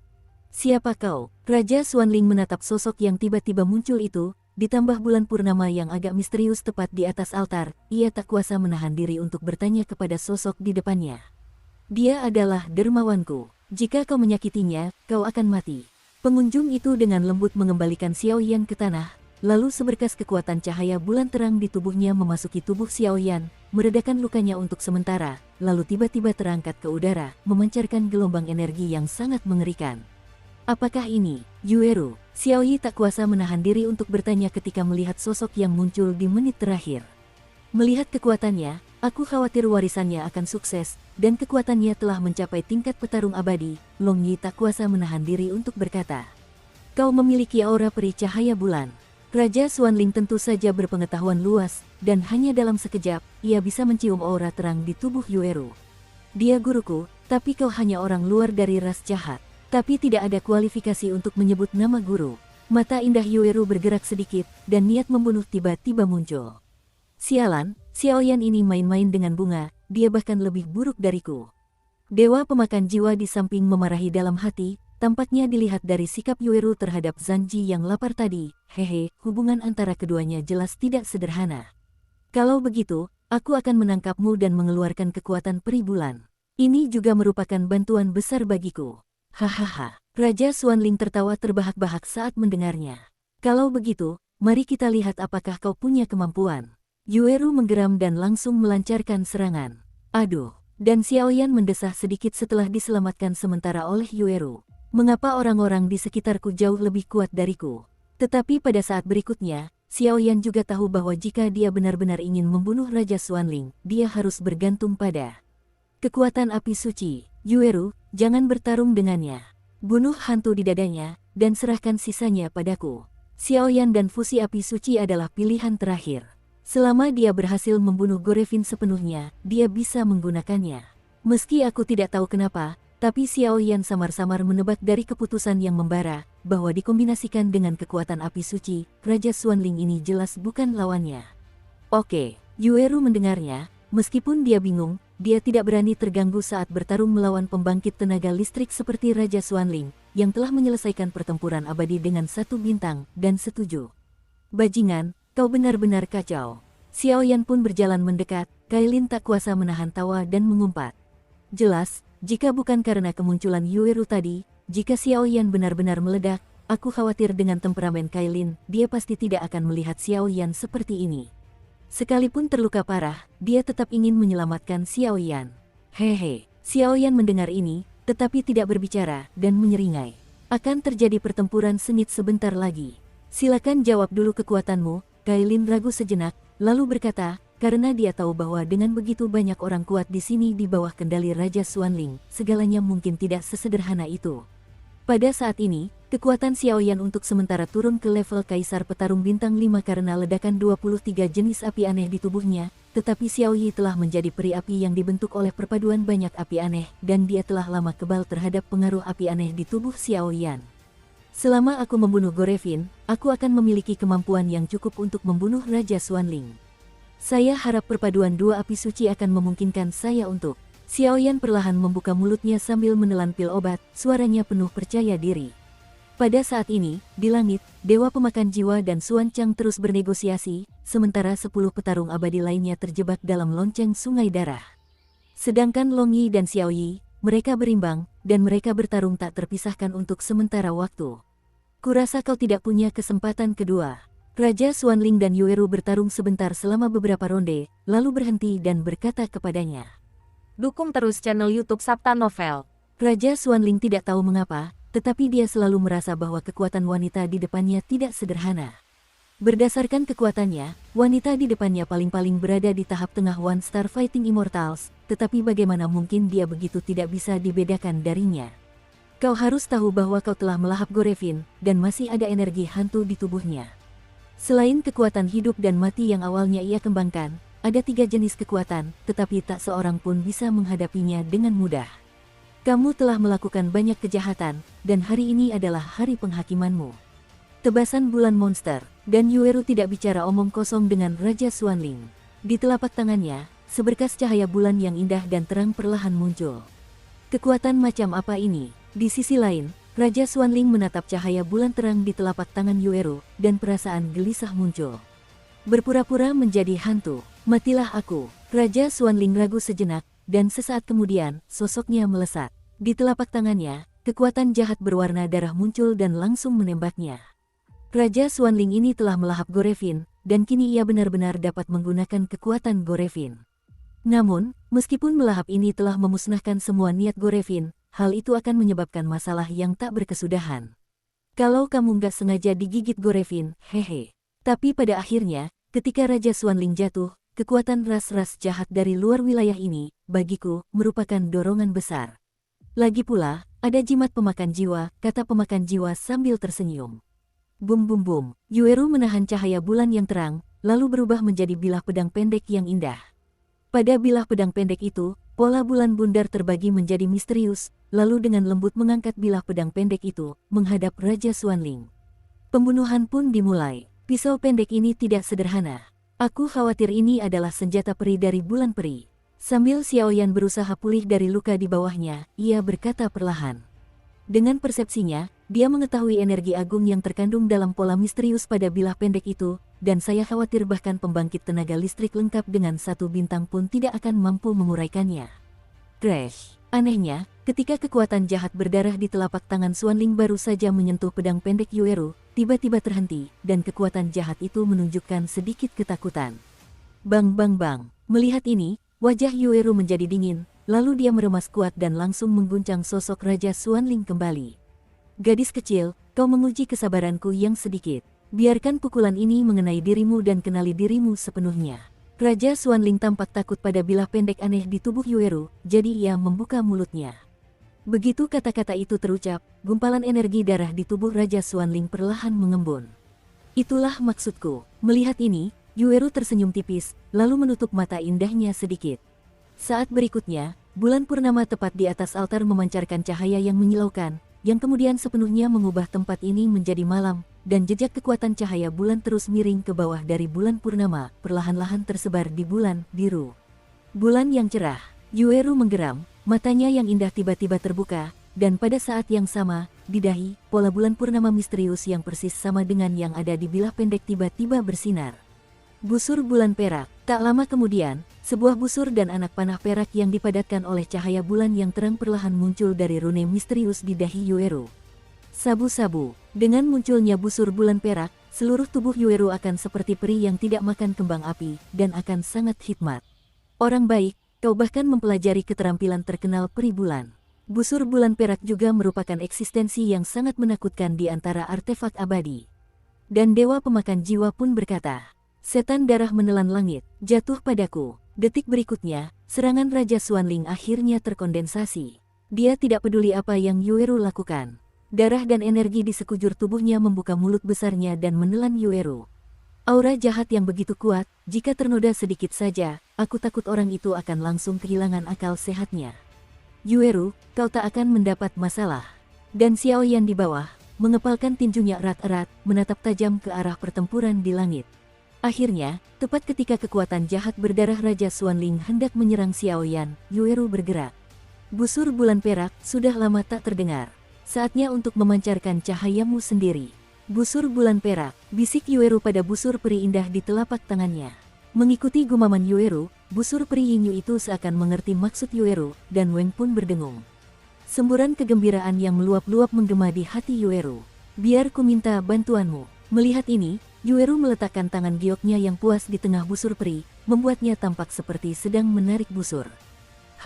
Siapa kau? Raja Xuanling menatap sosok yang tiba-tiba muncul itu, ditambah bulan purnama yang agak misterius tepat di atas altar, ia tak kuasa menahan diri untuk bertanya kepada sosok di depannya. Dia adalah dermawanku. Jika kau menyakitinya, kau akan mati. Pengunjung itu dengan lembut mengembalikan Xiaoyan ke tanah, lalu seberkas kekuatan cahaya bulan terang di tubuhnya memasuki tubuh Xiaoyan, meredakan lukanya untuk sementara, lalu tiba-tiba terangkat ke udara, memancarkan gelombang energi yang sangat mengerikan. Apakah ini Yueru? Xiaoyi tak kuasa menahan diri untuk bertanya ketika melihat sosok yang muncul di menit terakhir. Melihat kekuatannya, aku khawatir warisannya akan sukses, dan kekuatannya telah mencapai tingkat petarung abadi. Long Yi tak kuasa menahan diri untuk berkata. Kau memiliki aura peri cahaya bulan. Raja Xuanling tentu saja berpengetahuan luas, dan hanya dalam sekejap, ia bisa mencium aura terang di tubuh Yueru. Dia guruku, tapi kau hanya orang luar dari ras jahat. Tapi tidak ada kualifikasi untuk menyebut nama guru. Mata indah Yueru bergerak sedikit, dan niat membunuh tiba-tiba muncul. Sialan, Xiaoyan ini main-main dengan bunga, dia bahkan lebih buruk dariku. Dewa pemakan jiwa di samping memarahi dalam hati, tampaknya dilihat dari sikap Yueru terhadap Zanji yang lapar tadi. Hehe, hubungan antara keduanya jelas tidak sederhana. Kalau begitu, aku akan menangkapmu dan mengeluarkan kekuatan peri bulan. Ini juga merupakan bantuan besar bagiku. Hahaha, Raja Xuanling tertawa terbahak-bahak saat mendengarnya. Kalau begitu, mari kita lihat apakah kau punya kemampuan. Yueru menggeram dan langsung melancarkan serangan. Aduh, dan Xiaoyan mendesah sedikit setelah diselamatkan sementara oleh Yueru. Mengapa orang-orang di sekitarku jauh lebih kuat dariku? Tetapi pada saat berikutnya, Xiaoyan juga tahu bahwa jika dia benar-benar ingin membunuh Raja Xuanling, dia harus bergantung pada kekuatan api suci. Yueru, jangan bertarung dengannya. Bunuh hantu di dadanya, dan serahkan sisanya padaku. Xiaoyan dan fusi api suci adalah pilihan terakhir. Selama dia berhasil membunuh Gorevin sepenuhnya, dia bisa menggunakannya. Meski aku tidak tahu kenapa, tapi Xiaoyan samar-samar menebak dari keputusan yang membara, bahwa dikombinasikan dengan kekuatan api suci, Raja Xuanling ini jelas bukan lawannya. Oke, Yueru mendengarnya, meskipun dia bingung, dia tidak berani terganggu saat bertarung melawan pembangkit tenaga listrik seperti Raja Xuanling. yang telah menyelesaikan pertempuran abadi dengan 1 bintang, dan setuju. Bajingan, kau benar-benar kacau. Xiaoyan pun berjalan mendekat, Kailin tak kuasa menahan tawa dan mengumpat. Jelas, jika bukan karena kemunculan Yueru tadi, jika Xiaoyan benar-benar meledak, aku khawatir dengan temperamen Kailin, dia pasti tidak akan melihat Xiaoyan seperti ini. Sekalipun terluka parah, dia tetap ingin menyelamatkan Xiaoyan. Hehe, Xiaoyan mendengar ini, tetapi tidak berbicara, dan menyeringai. Akan terjadi pertempuran sengit sebentar lagi. Silakan jawab dulu kekuatanmu, Kailin ragu sejenak, lalu berkata, karena dia tahu bahwa dengan begitu banyak orang kuat di sini di bawah kendali Raja Xuanling, segalanya mungkin tidak sesederhana itu. Pada saat ini, kekuatan Xiaoyan untuk sementara turun ke level Kaisar Petarung Bintang 5 karena ledakan 23 jenis api aneh di tubuhnya, tetapi Xiaoyi telah menjadi peri api yang dibentuk oleh perpaduan banyak api aneh, dan dia telah lama kebal terhadap pengaruh api aneh di tubuh Xiaoyan. Selama aku membunuh Gorevin, aku akan memiliki kemampuan yang cukup untuk membunuh Raja Xuanling. Saya harap perpaduan 2 api suci akan memungkinkan saya untuk... Xiaoyan perlahan membuka mulutnya sambil menelan pil obat, suaranya penuh percaya diri. Pada saat ini, di langit, Dewa Pemakan Jiwa dan Xuan Chang terus bernegosiasi, sementara 10 petarung abadi lainnya terjebak dalam lonceng sungai darah. Sedangkan Long Yi dan Xiao Yi, mereka berimbang, dan mereka bertarung tak terpisahkan untuk sementara waktu. Kurasa kau tidak punya kesempatan kedua. Raja Xuanling dan Yueru bertarung sebentar selama beberapa ronde, lalu berhenti dan berkata kepadanya. Dukung terus channel YouTube Sabta Novel. Raja Xuanling tidak tahu mengapa, tetapi dia selalu merasa bahwa kekuatan wanita di depannya tidak sederhana. Berdasarkan kekuatannya, wanita di depannya paling-paling berada di tahap tengah One Star Fighting Immortals, tetapi bagaimana mungkin dia begitu tidak bisa dibedakan darinya. Kau harus tahu bahwa kau telah melahap Gorevin, dan masih ada energi hantu di tubuhnya. Selain kekuatan hidup dan mati yang awalnya ia kembangkan, ada 3 jenis kekuatan, tetapi tak seorang pun bisa menghadapinya dengan mudah. Kamu telah melakukan banyak kejahatan, dan hari ini adalah hari penghakimanmu. Tebasan bulan monster, dan Yueru tidak bicara omong kosong dengan Raja Xuanling. Di telapak tangannya, seberkas cahaya bulan yang indah dan terang perlahan muncul. Kekuatan macam apa ini? Di sisi lain, Raja Xuanling menatap cahaya bulan terang di telapak tangan Yueru, dan perasaan gelisah muncul. Berpura-pura menjadi hantu. Matilah aku. Raja Xuanling ragu sejenak, dan sesaat kemudian, sosoknya melesat. Di telapak tangannya, kekuatan jahat berwarna darah muncul dan langsung menembaknya. Raja Xuanling ini telah melahap Gorevin, dan kini ia benar-benar dapat menggunakan kekuatan Gorevin. Namun, meskipun melahap ini telah memusnahkan semua niat Gorevin, hal itu akan menyebabkan masalah yang tak berkesudahan. Kalau kamu nggak sengaja digigit Gorevin, hehe. Tapi pada akhirnya, ketika Raja Xuanling jatuh, kekuatan ras-ras jahat dari luar wilayah ini, bagiku, merupakan dorongan besar. Lagi pula, ada jimat pemakan jiwa, kata pemakan jiwa sambil tersenyum. Bum bum bum, Yueru menahan cahaya bulan yang terang, lalu berubah menjadi bilah pedang pendek yang indah. Pada bilah pedang pendek itu, pola bulan bundar terbagi menjadi misterius, lalu dengan lembut mengangkat bilah pedang pendek itu, menghadap Raja Xuanling. Pembunuhan pun dimulai. Pisau pendek ini tidak sederhana. Aku khawatir ini adalah senjata peri dari bulan peri. Sambil Xiaoyan berusaha pulih dari luka di bawahnya, ia berkata perlahan. Dengan persepsinya, dia mengetahui energi agung yang terkandung dalam pola misterius pada bilah pendek itu, dan saya khawatir bahkan pembangkit tenaga listrik lengkap dengan 1 bintang pun tidak akan mampu menguraikannya. Crash! Anehnya, ketika kekuatan jahat berdarah di telapak tangan Xuanling baru saja menyentuh pedang pendek Yueru, tiba-tiba terhenti, dan kekuatan jahat itu menunjukkan sedikit ketakutan. Bang bang bang, melihat ini, wajah Yueru menjadi dingin, lalu dia meremas kuat dan langsung mengguncang sosok Raja Xuanling kembali. Gadis kecil, kau menguji kesabaranku yang sedikit. Biarkan pukulan ini mengenai dirimu dan kenali dirimu sepenuhnya. Raja Xuanling tampak takut pada bilah pendek aneh di tubuh Yueru, jadi ia membuka mulutnya. Begitu kata-kata itu terucap, gumpalan energi darah di tubuh Raja Xuanling perlahan mengembun. Itulah maksudku. Melihat ini, Yueru tersenyum tipis, lalu menutup mata indahnya sedikit. Saat berikutnya, bulan purnama tepat di atas altar memancarkan cahaya yang menyilaukan, yang kemudian sepenuhnya mengubah tempat ini menjadi malam, dan jejak kekuatan cahaya bulan terus miring ke bawah dari bulan purnama, perlahan-lahan tersebar di bulan biru. Bulan yang cerah. Yueru menggeram, matanya yang indah tiba-tiba terbuka, dan pada saat yang sama, di dahi, pola bulan purnama misterius yang persis sama dengan yang ada di bilah pendek tiba-tiba bersinar. Busur bulan perak. Tak lama kemudian, sebuah busur dan anak panah perak yang dipadatkan oleh cahaya bulan yang terang perlahan muncul dari rune misterius di dahi Yueru. Sabu-sabu. Dengan munculnya busur bulan perak, seluruh tubuh Yueru akan seperti peri yang tidak makan kembang api, dan akan sangat hikmat. Orang baik, kau bahkan mempelajari keterampilan terkenal peri bulan. Busur bulan perak juga merupakan eksistensi yang sangat menakutkan di antara artefak abadi. Dan dewa pemakan jiwa pun berkata, setan darah menelan langit, jatuh padaku. Detik berikutnya, serangan Raja Xuanling akhirnya terkondensasi. Dia tidak peduli apa yang Yueru lakukan. Darah dan energi di sekujur tubuhnya membuka mulut besarnya dan menelan Yueru. Aura jahat yang begitu kuat, jika ternoda sedikit saja, aku takut orang itu akan langsung kehilangan akal sehatnya. Yueru, kau tak akan mendapat masalah. Dan Xiaoyan di bawah, mengepalkan tinjunya erat-erat, menatap tajam ke arah pertempuran di langit. Akhirnya, tepat ketika kekuatan jahat berdarah Raja Xuanling hendak menyerang Xiaoyan, Yueru bergerak. Busur bulan perak sudah lama tak terdengar. Saatnya untuk memancarkan cahayamu sendiri. Busur bulan perak, bisik Yueru pada busur peri indah di telapak tangannya. Mengikuti gumaman Yueru, busur peri Yingyu itu seakan mengerti maksud Yueru, dan Weng pun berdengung. Semburan kegembiraan yang meluap-luap menggema di hati Yueru. Biar ku minta bantuanmu. Melihat ini, Yueru meletakkan tangan gioknya yang puas di tengah busur peri, membuatnya tampak seperti sedang menarik busur.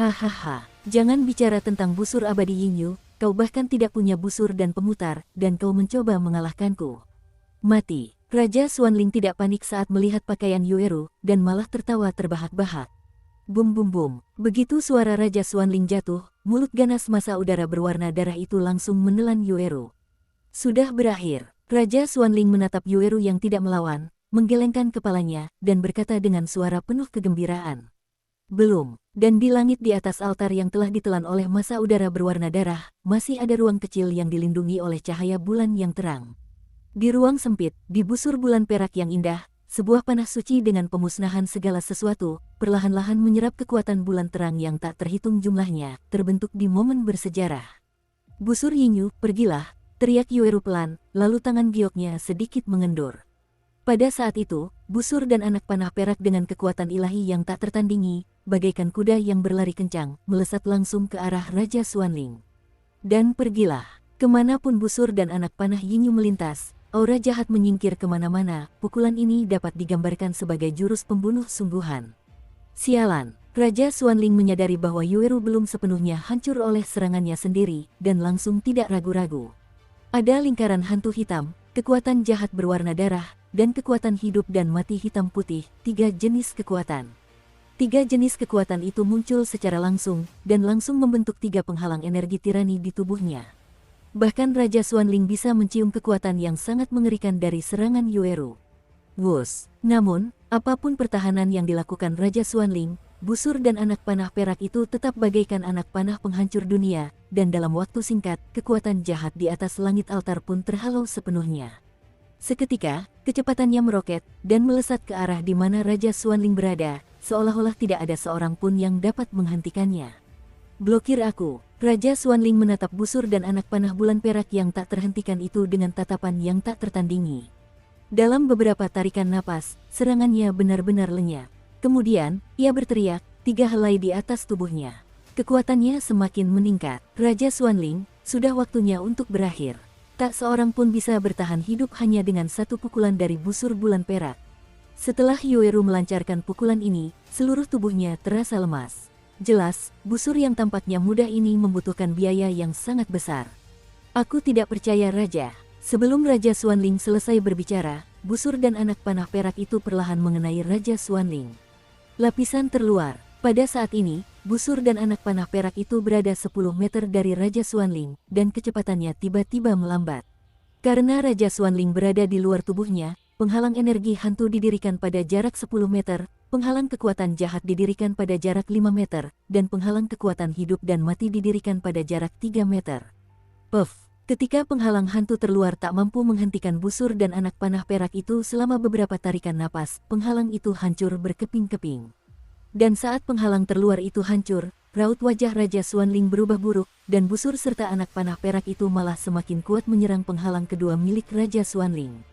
Hahaha, jangan bicara tentang busur abadi Yingyu. Kau bahkan tidak punya busur dan pemutar, dan kau mencoba mengalahkanku. Mati. Raja Xuanling tidak panik saat melihat pakaian Yueru, dan malah tertawa terbahak-bahak. Bum bum bum. Begitu suara Raja Xuanling jatuh, mulut ganas massa udara berwarna darah itu langsung menelan Yueru. Sudah berakhir. Raja Xuanling menatap Yueru yang tidak melawan, menggelengkan kepalanya, dan berkata dengan suara penuh kegembiraan. Belum. Dan di langit di atas altar yang telah ditelan oleh massa udara berwarna darah, masih ada ruang kecil yang dilindungi oleh cahaya bulan yang terang. Di ruang sempit, di busur bulan perak yang indah, sebuah panah suci dengan pemusnahan segala sesuatu, perlahan-lahan menyerap kekuatan bulan terang yang tak terhitung jumlahnya, terbentuk di momen bersejarah. Busur Yingyu, pergilah, teriak Yueru pelan, lalu tangan gioknya sedikit mengendur. Pada saat itu, busur dan anak panah perak dengan kekuatan ilahi yang tak tertandingi, bagaikan kuda yang berlari kencang, melesat langsung ke arah Raja Xuanling. Dan pergilah. Kemanapun busur dan anak panah Yingyu melintas, aura jahat menyingkir kemana-mana, pukulan ini dapat digambarkan sebagai jurus pembunuh sungguhan. Sialan, Raja Xuanling menyadari bahwa Yueru belum sepenuhnya hancur oleh serangannya sendiri, dan langsung tidak ragu-ragu. Ada lingkaran hantu hitam, kekuatan jahat berwarna darah, dan kekuatan hidup dan mati hitam putih, 3 jenis kekuatan. 3 jenis kekuatan itu muncul secara langsung, dan langsung membentuk 3 penghalang energi tirani di tubuhnya. Bahkan Raja Xuanling bisa mencium kekuatan yang sangat mengerikan dari serangan Yueru. Wus! Namun, apapun pertahanan yang dilakukan Raja Xuanling, busur dan anak panah perak itu tetap bagaikan anak panah penghancur dunia, dan dalam waktu singkat, kekuatan jahat di atas langit altar pun terhalau sepenuhnya. Seketika, kecepatannya meroket, dan melesat ke arah di mana Raja Xuanling berada, seolah-olah tidak ada seorang pun yang dapat menghentikannya. Blokir aku. Raja Xuanling menatap busur dan anak panah bulan perak yang tak terhentikan itu dengan tatapan yang tak tertandingi. Dalam beberapa tarikan napas, serangannya benar-benar lenyap. Kemudian, ia berteriak, 3 helai di atas tubuhnya. Kekuatannya semakin meningkat. Raja Xuanling, sudah waktunya untuk berakhir. Tak seorang pun bisa bertahan hidup hanya dengan 1 pukulan dari busur bulan perak. Setelah Yueru melancarkan pukulan ini, seluruh tubuhnya terasa lemas. Jelas, busur yang tampaknya mudah ini membutuhkan biaya yang sangat besar. Aku tidak percaya Raja. Sebelum Raja Xuanling selesai berbicara, busur dan anak panah perak itu perlahan mengenai Raja Xuanling. Lapisan terluar. Pada saat ini, busur dan anak panah perak itu berada 10 meter dari Raja Xuanling, dan kecepatannya tiba-tiba melambat. Karena Raja Xuanling berada di luar tubuhnya, penghalang energi hantu didirikan pada jarak 10 meter, penghalang kekuatan jahat didirikan pada jarak 5 meter, dan penghalang kekuatan hidup dan mati didirikan pada jarak 3 meter. Puff! Ketika penghalang hantu terluar tak mampu menghentikan busur dan anak panah perak itu selama beberapa tarikan napas, penghalang itu hancur berkeping-keping. Dan saat penghalang terluar itu hancur, raut wajah Raja Xuanling berubah buruk, dan busur serta anak panah perak itu malah semakin kuat menyerang penghalang kedua milik Raja Xuanling.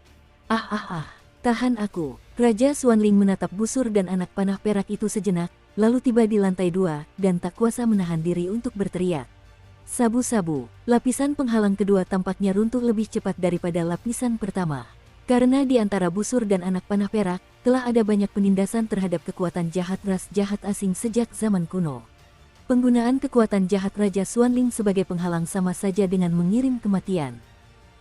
Tahan aku. Raja Xuanling menatap busur dan anak panah perak itu sejenak, lalu tiba di lantai 2, dan tak kuasa menahan diri untuk berteriak. Sabu-sabu, lapisan penghalang kedua tampaknya runtuh lebih cepat daripada lapisan pertama. Karena di antara busur dan anak panah perak, telah ada banyak penindasan terhadap kekuatan jahat ras jahat asing sejak zaman kuno. Penggunaan kekuatan jahat Raja Xuanling sebagai penghalang sama saja dengan mengirim kematian.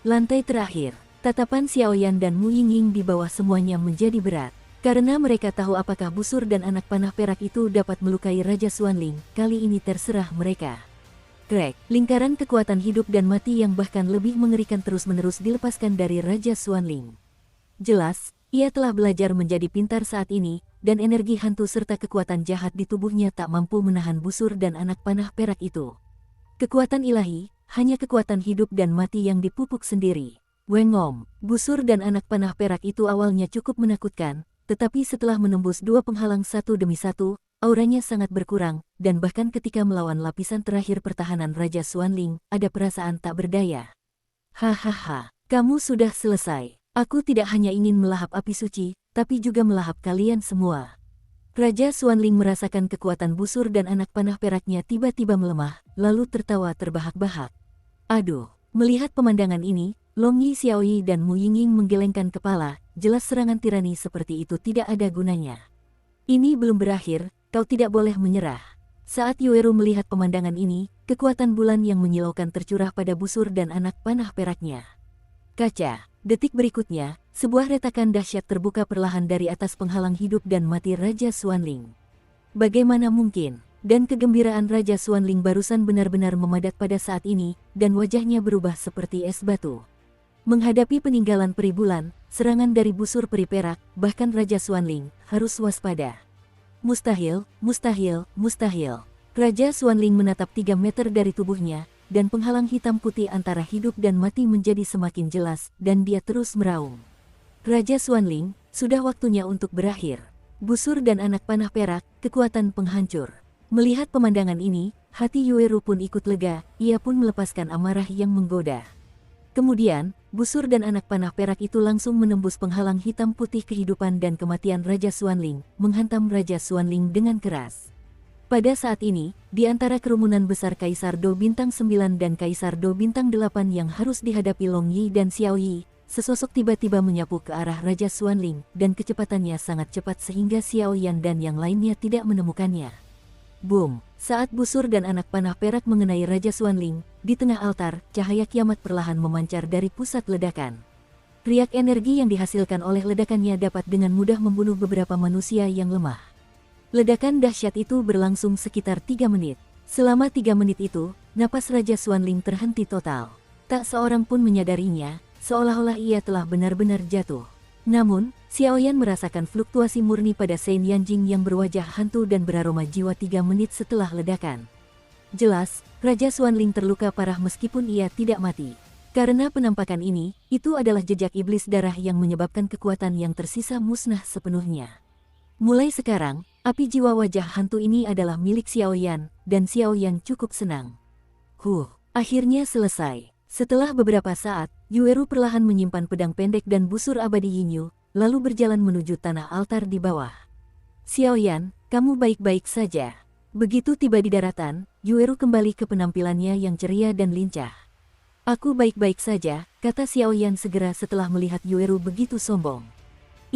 Lantai terakhir, tatapan Xiaoyan dan Mu Yingying di bawah semuanya menjadi berat. Karena mereka tahu apakah busur dan anak panah perak itu dapat melukai Raja Xuanling, kali ini terserah mereka. Krek, lingkaran kekuatan hidup dan mati yang bahkan lebih mengerikan terus-menerus dilepaskan dari Raja Xuanling. Jelas, ia telah belajar menjadi pintar saat ini, dan energi hantu serta kekuatan jahat di tubuhnya tak mampu menahan busur dan anak panah perak itu. Kekuatan ilahi, hanya kekuatan hidup dan mati yang dipupuk sendiri. Wengom, busur dan anak panah perak itu awalnya cukup menakutkan, tetapi setelah menembus dua penghalang satu demi satu, auranya sangat berkurang, dan bahkan ketika melawan lapisan terakhir pertahanan Raja Xuanling, ada perasaan tak berdaya. Hahaha, kamu sudah selesai. Aku tidak hanya ingin melahap api suci, tapi juga melahap kalian semua. Raja Xuanling merasakan kekuatan busur dan anak panah peraknya tiba-tiba melemah, lalu tertawa terbahak-bahak. Aduh, melihat pemandangan ini, Long Yi Xiaoyi dan Mu Yingying menggelengkan kepala, jelas serangan tirani seperti itu tidak ada gunanya. Ini belum berakhir, kau tidak boleh menyerah. Saat Yueru melihat pemandangan ini, kekuatan bulan yang menyilaukan tercurah pada busur dan anak panah peraknya. Kaca, detik berikutnya, sebuah retakan dahsyat terbuka perlahan dari atas penghalang hidup dan mati Raja Xuanling. Bagaimana mungkin? Dan kegembiraan Raja Xuanling barusan benar-benar memadat pada saat ini, dan wajahnya berubah seperti es batu. Menghadapi peninggalan peri bulan, serangan dari busur peri perak, bahkan Raja Xuanling harus waspada. Mustahil, mustahil, mustahil. Raja Xuanling menatap 3 meter dari tubuhnya, dan penghalang hitam putih antara hidup dan mati menjadi semakin jelas, dan dia terus meraung. Raja Xuanling, sudah waktunya untuk berakhir. Busur dan anak panah perak, kekuatan penghancur. Melihat pemandangan ini, hati Yueru pun ikut lega, ia pun melepaskan amarah yang menggoda. Kemudian, busur dan anak panah perak itu langsung menembus penghalang hitam putih kehidupan dan kematian Raja Xuanling, menghantam Raja Xuanling dengan keras. Pada saat ini, di antara kerumunan besar Kaisar Do Bintang 9 dan Kaisar Do Bintang 8 yang harus dihadapi Long Yi dan Xiao Yi, sesosok tiba-tiba menyapu ke arah Raja Xuanling, dan kecepatannya sangat cepat sehingga Xiao Yan dan yang lainnya tidak menemukannya. Boom! Saat busur dan anak panah perak mengenai Raja Xuanling, di tengah altar, cahaya kiamat perlahan memancar dari pusat ledakan. Riak energi yang dihasilkan oleh ledakannya dapat dengan mudah membunuh beberapa manusia yang lemah. Ledakan dahsyat itu berlangsung sekitar 3 menit. Selama 3 menit itu, napas Raja Xuanling terhenti total. Tak seorang pun menyadarinya, seolah-olah ia telah benar-benar jatuh. Namun, Xiaoyan merasakan fluktuasi murni pada Sein Yanjing yang berwajah hantu dan beraroma jiwa 3 menit setelah ledakan. Jelas, Raja Xuanling terluka parah meskipun ia tidak mati. Karena penampakan ini, itu adalah jejak iblis darah yang menyebabkan kekuatan yang tersisa musnah sepenuhnya. Mulai sekarang, api jiwa wajah hantu ini adalah milik Xiaoyan, dan Xiaoyan cukup senang. Akhirnya selesai. Setelah beberapa saat, Yueru perlahan menyimpan pedang pendek dan busur abadi Yinyu, lalu berjalan menuju tanah altar di bawah. Xiaoyan, kamu baik-baik saja. Begitu tiba di daratan, Yueru kembali ke penampilannya yang ceria dan lincah. Aku baik-baik saja, kata Xiaoyan segera setelah melihat Yueru begitu sombong.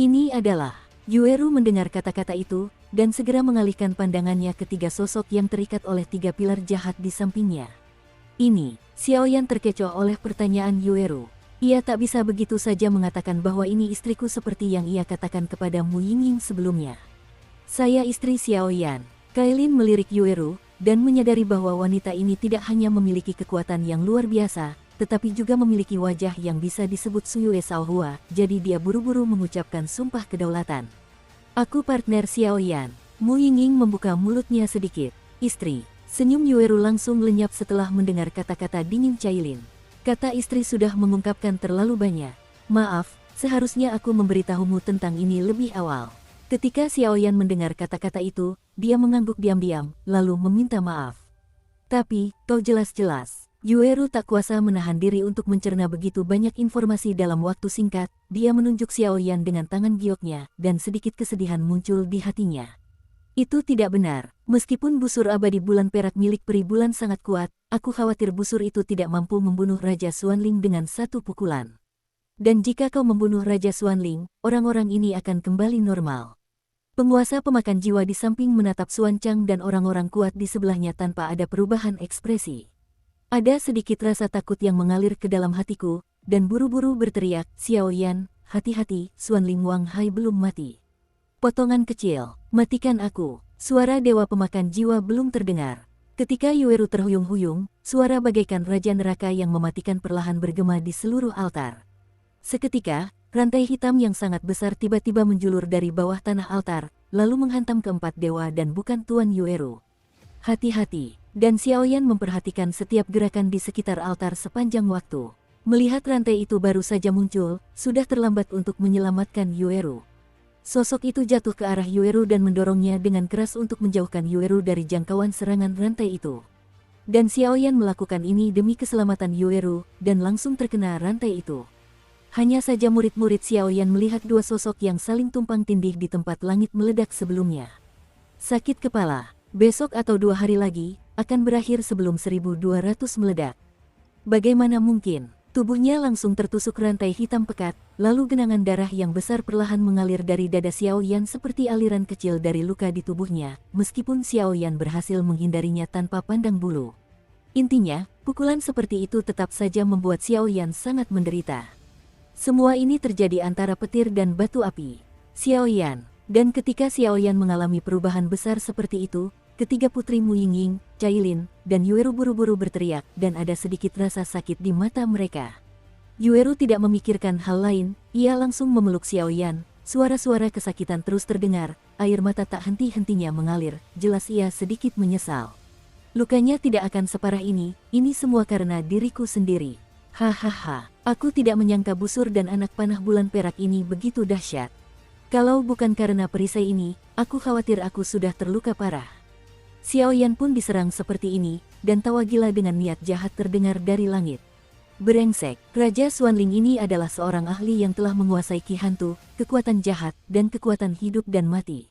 Ini adalah... Yueru mendengar kata-kata itu, dan segera mengalihkan pandangannya ke 3 sosok yang terikat oleh 3 pilar jahat di sampingnya. Ini, Xiaoyan terkecoh oleh pertanyaan Yueru. Ia tak bisa begitu saja mengatakan bahwa ini istriku seperti yang ia katakan kepada Mu Yingying sebelumnya. Saya istri Xiaoyan. Kailin melirik Yueru, dan menyadari bahwa wanita ini tidak hanya memiliki kekuatan yang luar biasa, tetapi juga memiliki wajah yang bisa disebut Suyue Shaohua, jadi dia buru-buru mengucapkan sumpah kedaulatan. Aku partner Xiaoyan. Mu Yingying membuka mulutnya sedikit. Istri. Senyum Yueru langsung lenyap setelah mendengar kata-kata dingin Cailin. Kata istri sudah mengungkapkan terlalu banyak. Maaf, seharusnya aku memberitahumu tentang ini lebih awal. Ketika Xiaoyan mendengar kata-kata itu, dia mengangguk diam-diam, lalu meminta maaf. Tapi, jelas-jelas, Yueru tak kuasa menahan diri untuk mencerna begitu banyak informasi dalam waktu singkat. Dia menunjuk Xiaoyan dengan tangan gioknya, dan sedikit kesedihan muncul di hatinya. Itu tidak benar. Meskipun busur abadi bulan perak milik peri bulan sangat kuat, aku khawatir busur itu tidak mampu membunuh Raja Xuanling dengan satu pukulan. Dan jika kau membunuh Raja Xuanling, orang-orang ini akan kembali normal. Penguasa pemakan jiwa di samping menatap Xuan Chang dan orang-orang kuat di sebelahnya tanpa ada perubahan ekspresi. Ada sedikit rasa takut yang mengalir ke dalam hatiku, dan buru-buru berteriak, Xiaoyan, hati-hati, Xuanling Wang Hai belum mati. Potongan kecil, matikan aku. Suara dewa pemakan jiwa belum terdengar. Ketika Yueru terhuyung-huyung, suara bagaikan raja neraka yang mematikan perlahan bergema di seluruh altar. Seketika, rantai hitam yang sangat besar tiba-tiba menjulur dari bawah tanah altar, lalu menghantam keempat dewa dan bukan Tuan Yueru. Hati-hati, dan Xiaoyan memperhatikan setiap gerakan di sekitar altar sepanjang waktu. Melihat rantai itu baru saja muncul, sudah terlambat untuk menyelamatkan Yueru. Sosok itu jatuh ke arah Yueru dan mendorongnya dengan keras untuk menjauhkan Yueru dari jangkauan serangan rantai itu. Dan Xiaoyan melakukan ini demi keselamatan Yueru, dan langsung terkena rantai itu. Hanya saja murid-murid Xiaoyan melihat dua sosok yang saling tumpang tindih di tempat langit meledak sebelumnya. Sakit kepala, besok atau 2 hari lagi, akan berakhir sebelum 1200 meledak. Bagaimana mungkin? Tubuhnya langsung tertusuk rantai hitam pekat, lalu genangan darah yang besar perlahan mengalir dari dada Xiaoyan seperti aliran kecil dari luka di tubuhnya, meskipun Xiaoyan berhasil menghindarinya tanpa pandang bulu. Intinya, pukulan seperti itu tetap saja membuat Xiaoyan sangat menderita. Semua ini terjadi antara petir dan batu api. Xiaoyan, dan ketika Xiaoyan mengalami perubahan besar seperti itu, ketiga putri Mu Yingying, Cailin, dan Yueru buru-buru berteriak, dan ada sedikit rasa sakit di mata mereka. Yueru tidak memikirkan hal lain, ia langsung memeluk Xiaoyan. Suara-suara kesakitan terus terdengar, air mata tak henti-hentinya mengalir, jelas ia sedikit menyesal. Lukanya tidak akan separah ini semua karena diriku sendiri. Hahaha, aku tidak menyangka busur dan anak panah bulan perak ini begitu dahsyat. Kalau bukan karena perisai ini, aku khawatir aku sudah terluka parah. Xiaoyan pun diserang seperti ini, dan tawa gila dengan niat jahat terdengar dari langit. Brengsek, Raja Xuanling ini adalah seorang ahli yang telah menguasai ki hantu, kekuatan jahat, dan kekuatan hidup dan mati.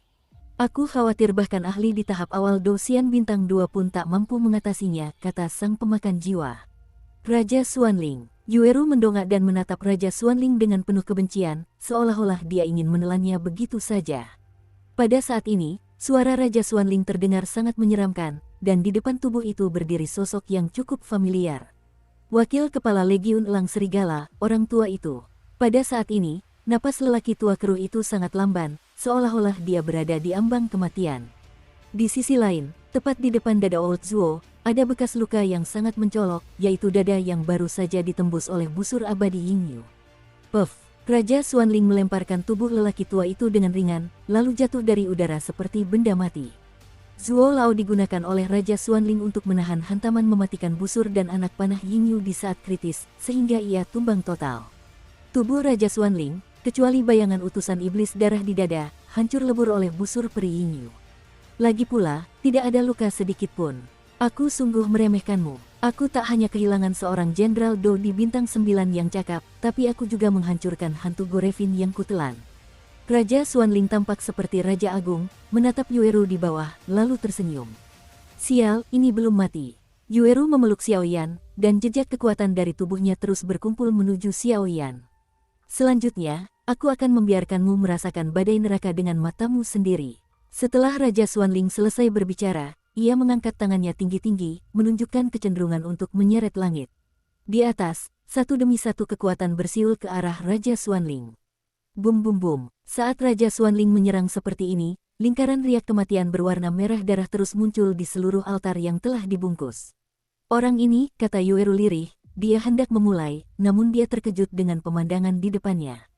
Aku khawatir bahkan ahli di tahap awal Dosian Bintang 2 pun tak mampu mengatasinya, kata sang pemakan jiwa. Raja Xuanling. Yueru mendongak dan menatap Raja Xuanling dengan penuh kebencian, seolah-olah dia ingin menelannya begitu saja. Pada saat ini, suara Raja Xuanling terdengar sangat menyeramkan, dan di depan tubuh itu berdiri sosok yang cukup familiar. Wakil Kepala Legiun Elang Serigala, orang tua itu. Pada saat ini, napas lelaki tua keruh itu sangat lamban, seolah-olah dia berada di ambang kematian. Di sisi lain, tepat di depan dada Old Zuo, ada bekas luka yang sangat mencolok, yaitu dada yang baru saja ditembus oleh busur abadi Yingyu. Puff! Raja Xuanling melemparkan tubuh lelaki tua itu dengan ringan, lalu jatuh dari udara seperti benda mati. Zuo Lao digunakan oleh Raja Xuanling untuk menahan hantaman mematikan busur dan anak panah Yingyu di saat kritis, sehingga ia tumbang total. Tubuh Raja Xuanling, kecuali bayangan utusan iblis darah di dada, hancur lebur oleh busur peri Yingyu. Lagi pula, tidak ada luka sedikit pun. Aku sungguh meremehkanmu. Aku tak hanya kehilangan seorang Jenderal Do di Bintang 9 yang cakap, tapi aku juga menghancurkan hantu Gorevin yang kutelan. Raja Xuanling tampak seperti Raja Agung, menatap Yueru di bawah, lalu tersenyum. Sial, ini belum mati. Yueru memeluk Xiaoyan, dan jejak kekuatan dari tubuhnya terus berkumpul menuju Xiaoyan. Selanjutnya, aku akan membiarkanmu merasakan badai neraka dengan matamu sendiri. Setelah Raja Xuanling selesai berbicara, ia mengangkat tangannya tinggi-tinggi, menunjukkan kecenderungan untuk menyeret langit. Di atas, satu demi satu kekuatan bersiul ke arah Raja Xuanling. Bum bum bum, saat Raja Xuanling menyerang seperti ini, lingkaran riak kematian berwarna merah darah terus muncul di seluruh altar yang telah dibungkus. Orang ini, kata Yueru lirih, dia hendak memulai, namun dia terkejut dengan pemandangan di depannya.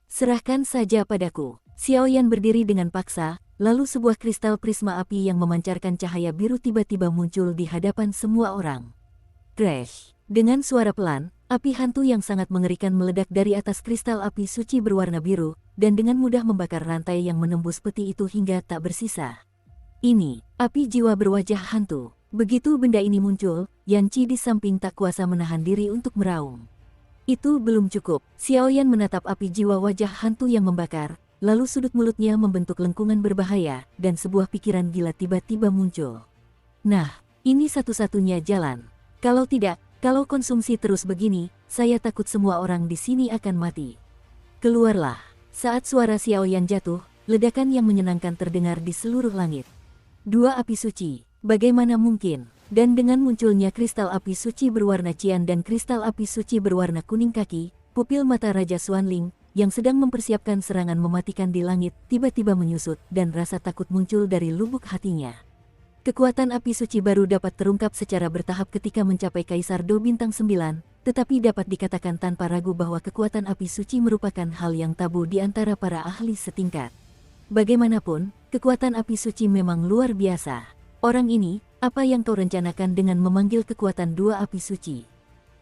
Serahkan saja padaku. Xiaoyan berdiri dengan paksa, lalu sebuah kristal prisma api yang memancarkan cahaya biru tiba-tiba muncul di hadapan semua orang. Crash! Dengan suara pelan, api hantu yang sangat mengerikan meledak dari atas kristal api suci berwarna biru, dan dengan mudah membakar rantai yang menembus peti itu hingga tak bersisa. Ini, api jiwa berwajah hantu. Begitu benda ini muncul, Yan Qi di samping tak kuasa menahan diri untuk meraung. Itu belum cukup, Xiaoyan menatap api jiwa wajah hantu yang membakar, lalu sudut mulutnya membentuk lengkungan berbahaya, dan sebuah pikiran gila tiba-tiba muncul. Nah, ini satu-satunya jalan. Kalau tidak, kalau konsumsi terus begini, saya takut semua orang di sini akan mati. Keluarlah. Saat suara Xiaoyan jatuh, ledakan yang menyenangkan terdengar di seluruh langit. Dua api suci, bagaimana mungkin? Dan dengan munculnya kristal api suci berwarna cian dan kristal api suci berwarna kuning kaki, pupil mata Raja Xuanling, yang sedang mempersiapkan serangan mematikan di langit, tiba-tiba menyusut, dan rasa takut muncul dari lubuk hatinya. Kekuatan api suci baru dapat terungkap secara bertahap ketika mencapai Kaisar Do Bintang 9, tetapi dapat dikatakan tanpa ragu bahwa kekuatan api suci merupakan hal yang tabu di antara para ahli setingkat. Bagaimanapun, kekuatan api suci memang luar biasa. Orang ini, apa yang kau rencanakan dengan memanggil kekuatan dua api suci?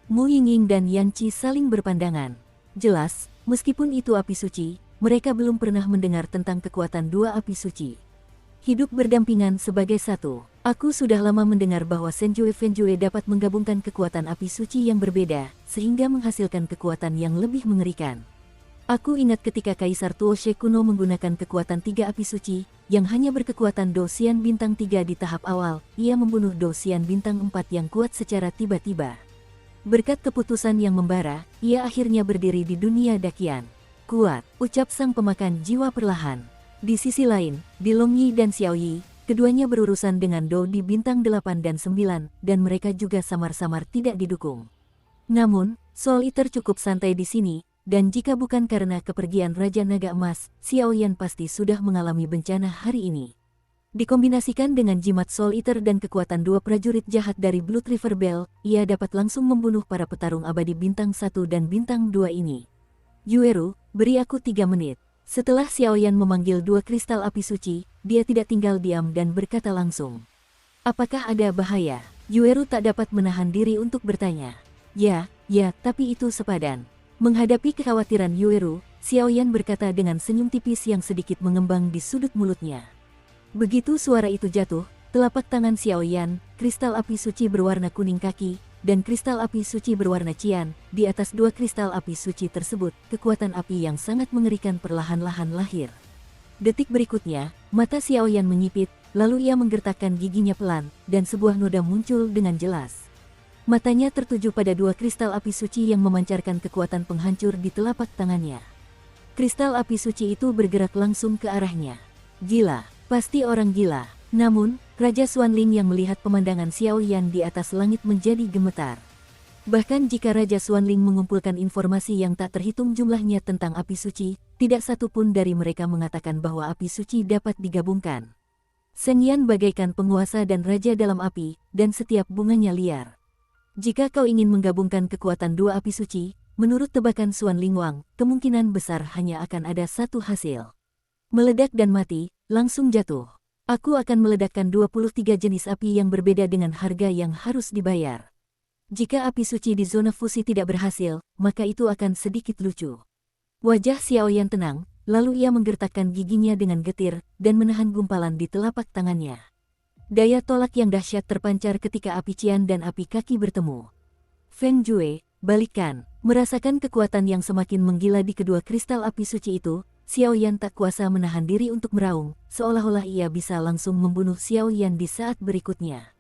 Mu Yingying dan Yan Qi saling berpandangan. Jelas, meskipun itu api suci, mereka belum pernah mendengar tentang kekuatan dua api suci. Hidup berdampingan sebagai satu. Aku sudah lama mendengar bahwa Fenjue dapat menggabungkan kekuatan api suci yang berbeda, sehingga menghasilkan kekuatan yang lebih mengerikan. Aku ingat ketika Kaisar Tuoshe kuno menggunakan kekuatan tiga api suci, yang hanya berkekuatan Dosian bintang 3 di tahap awal, ia membunuh Dosian bintang 4 yang kuat secara tiba-tiba. Berkat keputusan yang membara, ia akhirnya berdiri di dunia dakian. Kuat, ucap sang pemakan jiwa perlahan. Di sisi lain, di Long Yi dan Xiao Yi, keduanya berurusan dengan Do di bintang 8 dan 9, dan mereka juga samar-samar tidak didukung. Namun, Soul Eater cukup santai di sini, dan jika bukan karena kepergian Raja Naga Emas, Xiaoyan pasti sudah mengalami bencana hari ini. Dikombinasikan dengan jimat Soul Eater dan kekuatan dua prajurit jahat dari Blood River Bell, ia dapat langsung membunuh para petarung abadi bintang 1 dan bintang 2 ini. Yueru, beri aku 3 menit. Setelah Xiaoyan memanggil dua kristal api suci, dia tidak tinggal diam dan berkata langsung. Apakah ada bahaya? Yueru tak dapat menahan diri untuk bertanya. Ya, tapi itu sepadan. Menghadapi kekhawatiran Yueru, Xiaoyan berkata dengan senyum tipis yang sedikit mengembang di sudut mulutnya. Begitu suara itu jatuh, telapak tangan Xiaoyan, kristal api suci berwarna kuning kaki, dan kristal api suci berwarna cian, di atas dua kristal api suci tersebut, kekuatan api yang sangat mengerikan perlahan-lahan lahir. Detik berikutnya, mata Xiaoyan menyipit, lalu ia menggertakkan giginya pelan, dan sebuah noda muncul dengan jelas. Matanya tertuju pada dua kristal api suci yang memancarkan kekuatan penghancur di telapak tangannya. Kristal api suci itu bergerak langsung ke arahnya. Gila, pasti orang gila. Namun, Raja Xuanling yang melihat pemandangan Xiaoyan di atas langit menjadi gemetar. Bahkan jika Raja Xuanling mengumpulkan informasi yang tak terhitung jumlahnya tentang api suci, tidak satu pun dari mereka mengatakan bahwa api suci dapat digabungkan. Shen Yan bagaikan penguasa dan raja dalam api, dan setiap bunganya liar. Jika kau ingin menggabungkan kekuatan dua api suci, menurut tebakan Xuanling Wang, kemungkinan besar hanya akan ada satu hasil. Meledak dan mati, langsung jatuh. Aku akan meledakkan 23 jenis api yang berbeda dengan harga yang harus dibayar. Jika api suci di zona fusi tidak berhasil, maka itu akan sedikit lucu. Wajah Xiaoyan tenang, lalu ia menggertakkan giginya dengan getir, dan menahan gumpalan di telapak tangannya. Daya tolak yang dahsyat terpancar ketika api cian dan api kaki bertemu. Fenjue, balikan. Merasakan kekuatan yang semakin menggila di kedua kristal api suci itu, Xiaoyan tak kuasa menahan diri untuk meraung, seolah-olah ia bisa langsung membunuh Xiaoyan di saat berikutnya.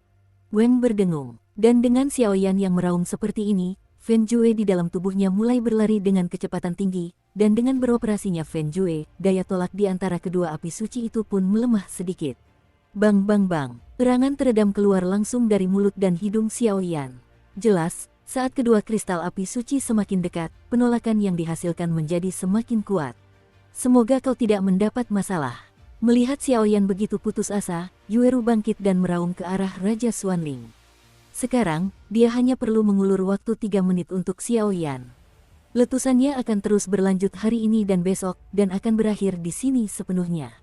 Wang berdengung, dan dengan Xiaoyan yang meraung seperti ini, Fenjue di dalam tubuhnya mulai berlari dengan kecepatan tinggi, dan dengan beroperasinya Fenjue, daya tolak di antara kedua api suci itu pun melemah sedikit. Bang bang bang, erangan teredam keluar langsung dari mulut dan hidung Xiaoyan. Jelas, saat kedua kristal api suci semakin dekat, penolakan yang dihasilkan menjadi semakin kuat. Semoga kau tidak mendapat masalah. Melihat Xiaoyan begitu putus asa, Yueru bangkit dan meraung ke arah Raja Xuanling. Sekarang, dia hanya perlu mengulur waktu 3 menit untuk Xiaoyan. Letusannya akan terus berlanjut hari ini dan besok, dan akan berakhir di sini sepenuhnya.